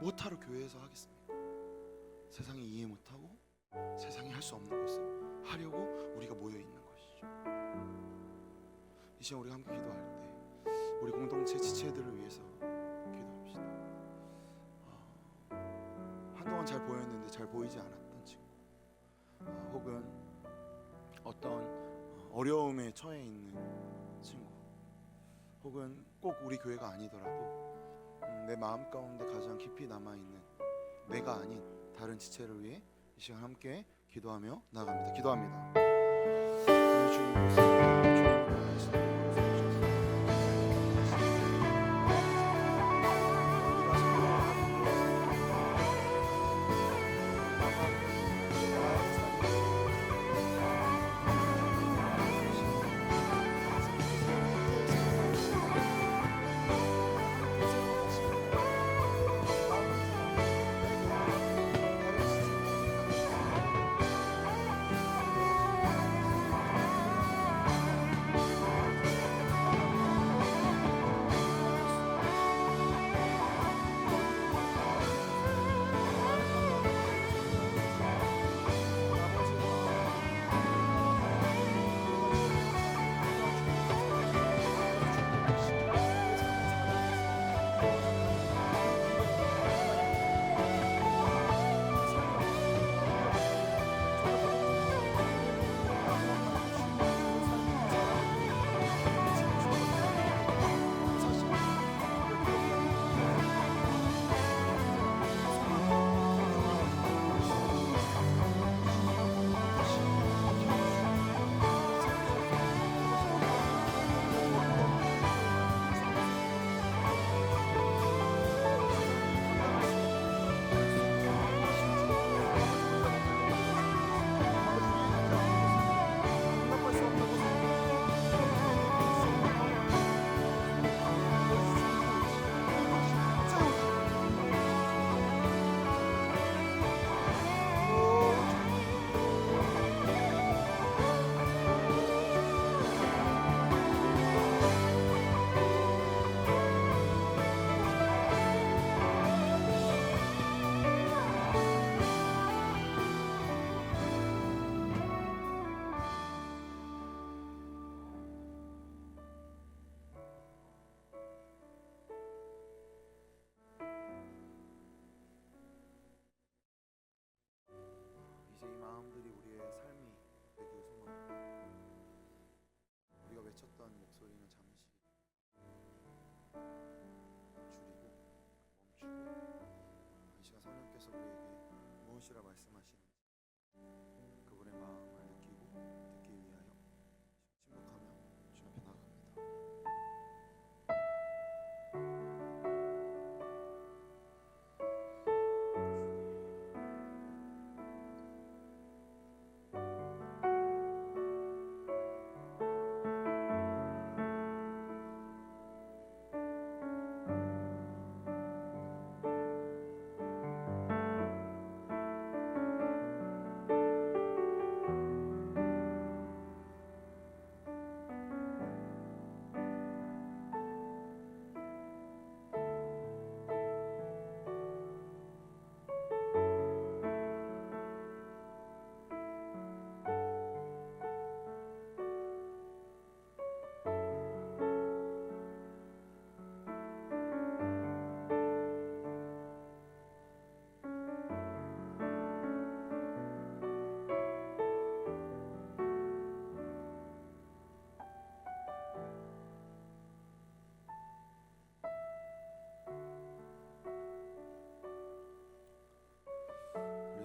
Speaker 4: 못하러 교회에서 하겠습니까? 세상이 이해 못하고 세상이 할 수 없는 것을 하려고 우리가 모여 있는 것이죠. 이 시간 우리가 함께 기도할 때 우리 공동체 지체들을 위해서 기도합시다. 한동안 잘 보였는데 잘 보이지 않았던 친구, 혹은 어떤 어려움에 처해 있는 친구, 혹은 꼭 우리 교회가 아니더라도 내 마음 가운데 가장 깊이 남아있는 내가 아닌 다른 지체를 위해 이 시간 함께 기도하며 나아갑니다. 기도합니다. 주님 감사합니다.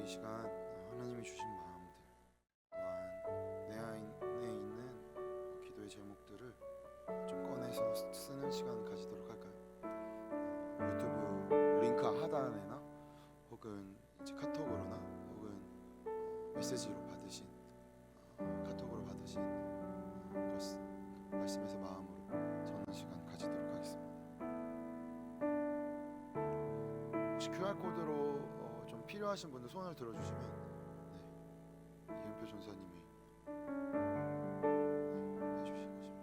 Speaker 4: 이 시간 하나님이 주신 마음들 또한 내 안에 있는 기도의 제목들을 좀 꺼내서 쓰는 시간 가지도록 할까요? 유튜브 링크 하단에나 혹은 이제 카톡으로나 혹은 메시지로 받으신 카톡으로 받으신 것 말씀에서 마음으로 전하는 시간 가지도록 하겠습니다. 혹시 QR 코드로 좀 필요하신 분들 손을 들어주시면 이은표 전사님이 해주실 것입니다.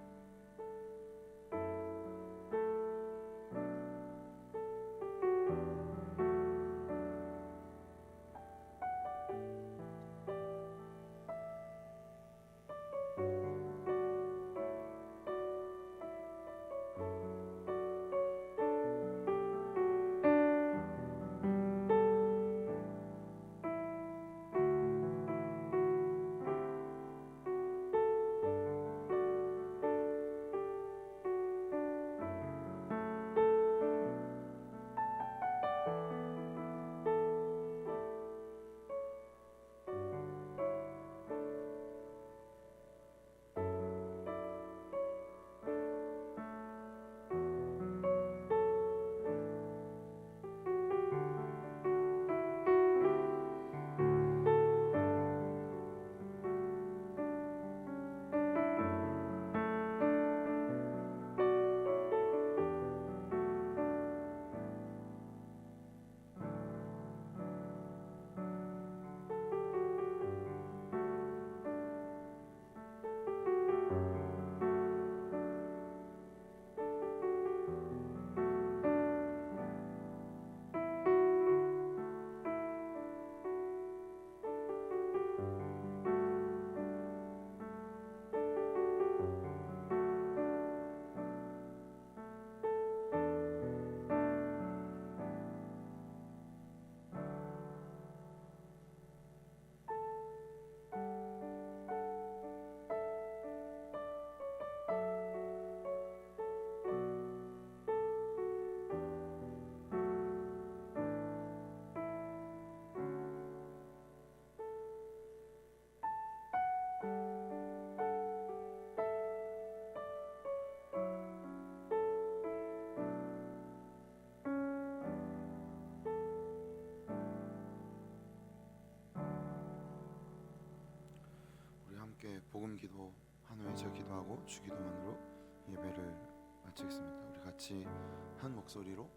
Speaker 4: 함께 복음 기도 한 후에 제가 기도하고 주기도만으로 예배를 마치겠습니다. 우리 같이 한 목소리로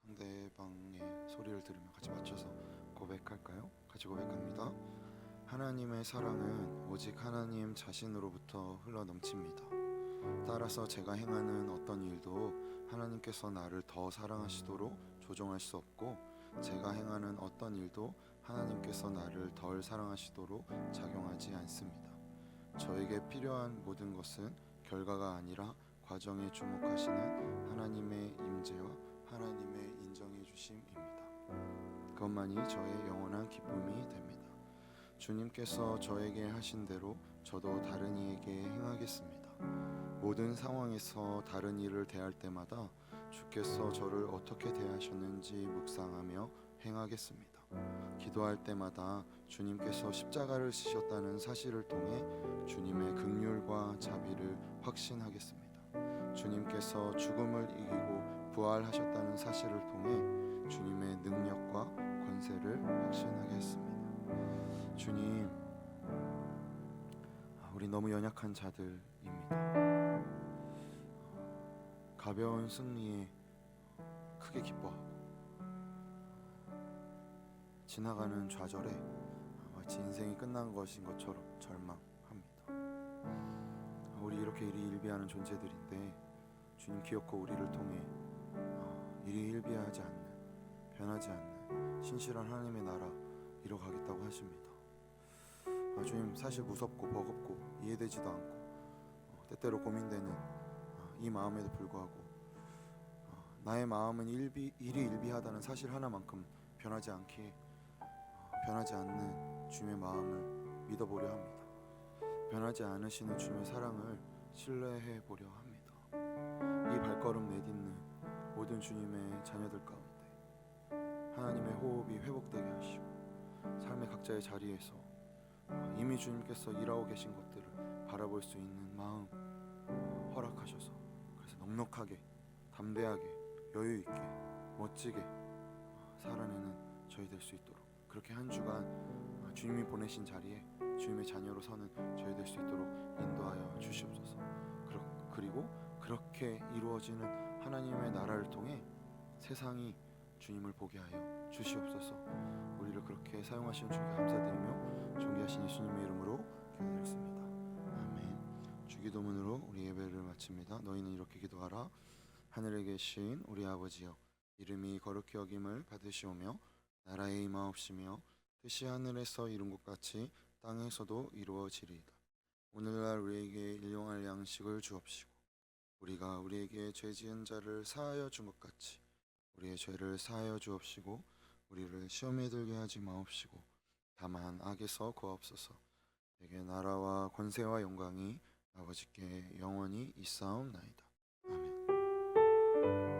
Speaker 4: 상대방의 소리를 들으며 같이 맞춰서 고백할까요? 같이 고백합니다. 하나님의 사랑은 오직 하나님 자신으로부터 흘러넘칩니다. 따라서 제가 행하는 어떤 일도 하나님께서 나를 더 사랑하시도록 조종할 수 없고, 제가 행하는 어떤 일도 하나님께서 나를 덜 사랑하시도록 작용하지 않습니다. 저에게 필요한 모든 것은 결과가 아니라 과정에 주목하시는 하나님의 임재와 하나님의 인정해 주심입니다. 그것만이 저의 영원한 기쁨이 됩니다. 주님께서 저에게 하신 대로 저도 다른 이에게 행하겠습니다. 모든 상황에서 다른 이를 대할 때마다 주께서 저를 어떻게 대하셨는지 묵상하며 행하겠습니다. 기도할 때마다 주님께서 십자가를 지셨다는 사실을 통해 주님의 긍휼과 자비를 확신하겠습니다. 주님께서 죽음을 이기고 부활하셨다는 사실을 통해 주님의 능력과 권세를 확신하겠습니다. 주님, 우리 너무 연약한 자들입니다. 가벼운 승리에 크게 기뻐하고 지나가는 좌절에 마치 인생이 끝난 것인 것처럼 절망합니다. 우리 이렇게 일희일비하는 존재들인데 주님 기어코 우리를 통해 일희일비하지 않는, 변하지 않는 신실한 하나님의 나라 이뤄가겠다고 하십니다. 주님, 사실 무섭고 버겁고 이해되지도 않고 때때로 고민되는 이 마음에도 불구하고 나의 마음은 일희일비하다는 사실 하나만큼 변하지 않기에 변하지 않는 주님의 마음을 믿어보려 합니다. 변하지 않으시는 주님의 사랑을 신뢰해 보려 합니다. 이 발걸음 내딛는 모든 주님의 자녀들 가운데 하나님의 호흡이 회복되게 하시고 삶의 각자의 자리에서 이미 주님께서 일하고 계신 것들을 바라볼 수 있는 마음 허락하셔서, 그래서 넉넉하게, 담대하게, 여유 있게, 멋지게 살아내는 저희 될 수 있도록, 그렇게 한 주간 주님이 보내신 자리에 주님의 자녀로 서는 저희 될 수 있도록 인도하여 주시옵소서. 그리고 그렇게 이루어지는 하나님의 나라를 통해 세상이 주님을 보게 하여 주시옵소서. 우리를 그렇게 사용하시는 주님께 감사드리며 존귀하신 예수님의 이름으로 기도드렸습니다. 아멘. 주기도문으로 우리 예배를 마칩니다. 너희는 이렇게 기도하라. 하늘에 계신 우리 아버지여, 이름이 거룩히 여김을 받으시오며 나라의 임하옵시며 뜻이 하늘에서 이룬 것 같이 땅에서도 이루어지리이다. 오늘날 우리에게 일용할 양식을 주옵시고 우리가 우리에게 죄 지은 자를 사하여 준 것 같이 우리의 죄를 사하여 주옵시고 우리를 시험에 들게 하지 마옵시고 다만 악에서 구하옵소서. 내게 나라와 권세와 영광이 아버지께 영원히 있사옵나이다. 아멘.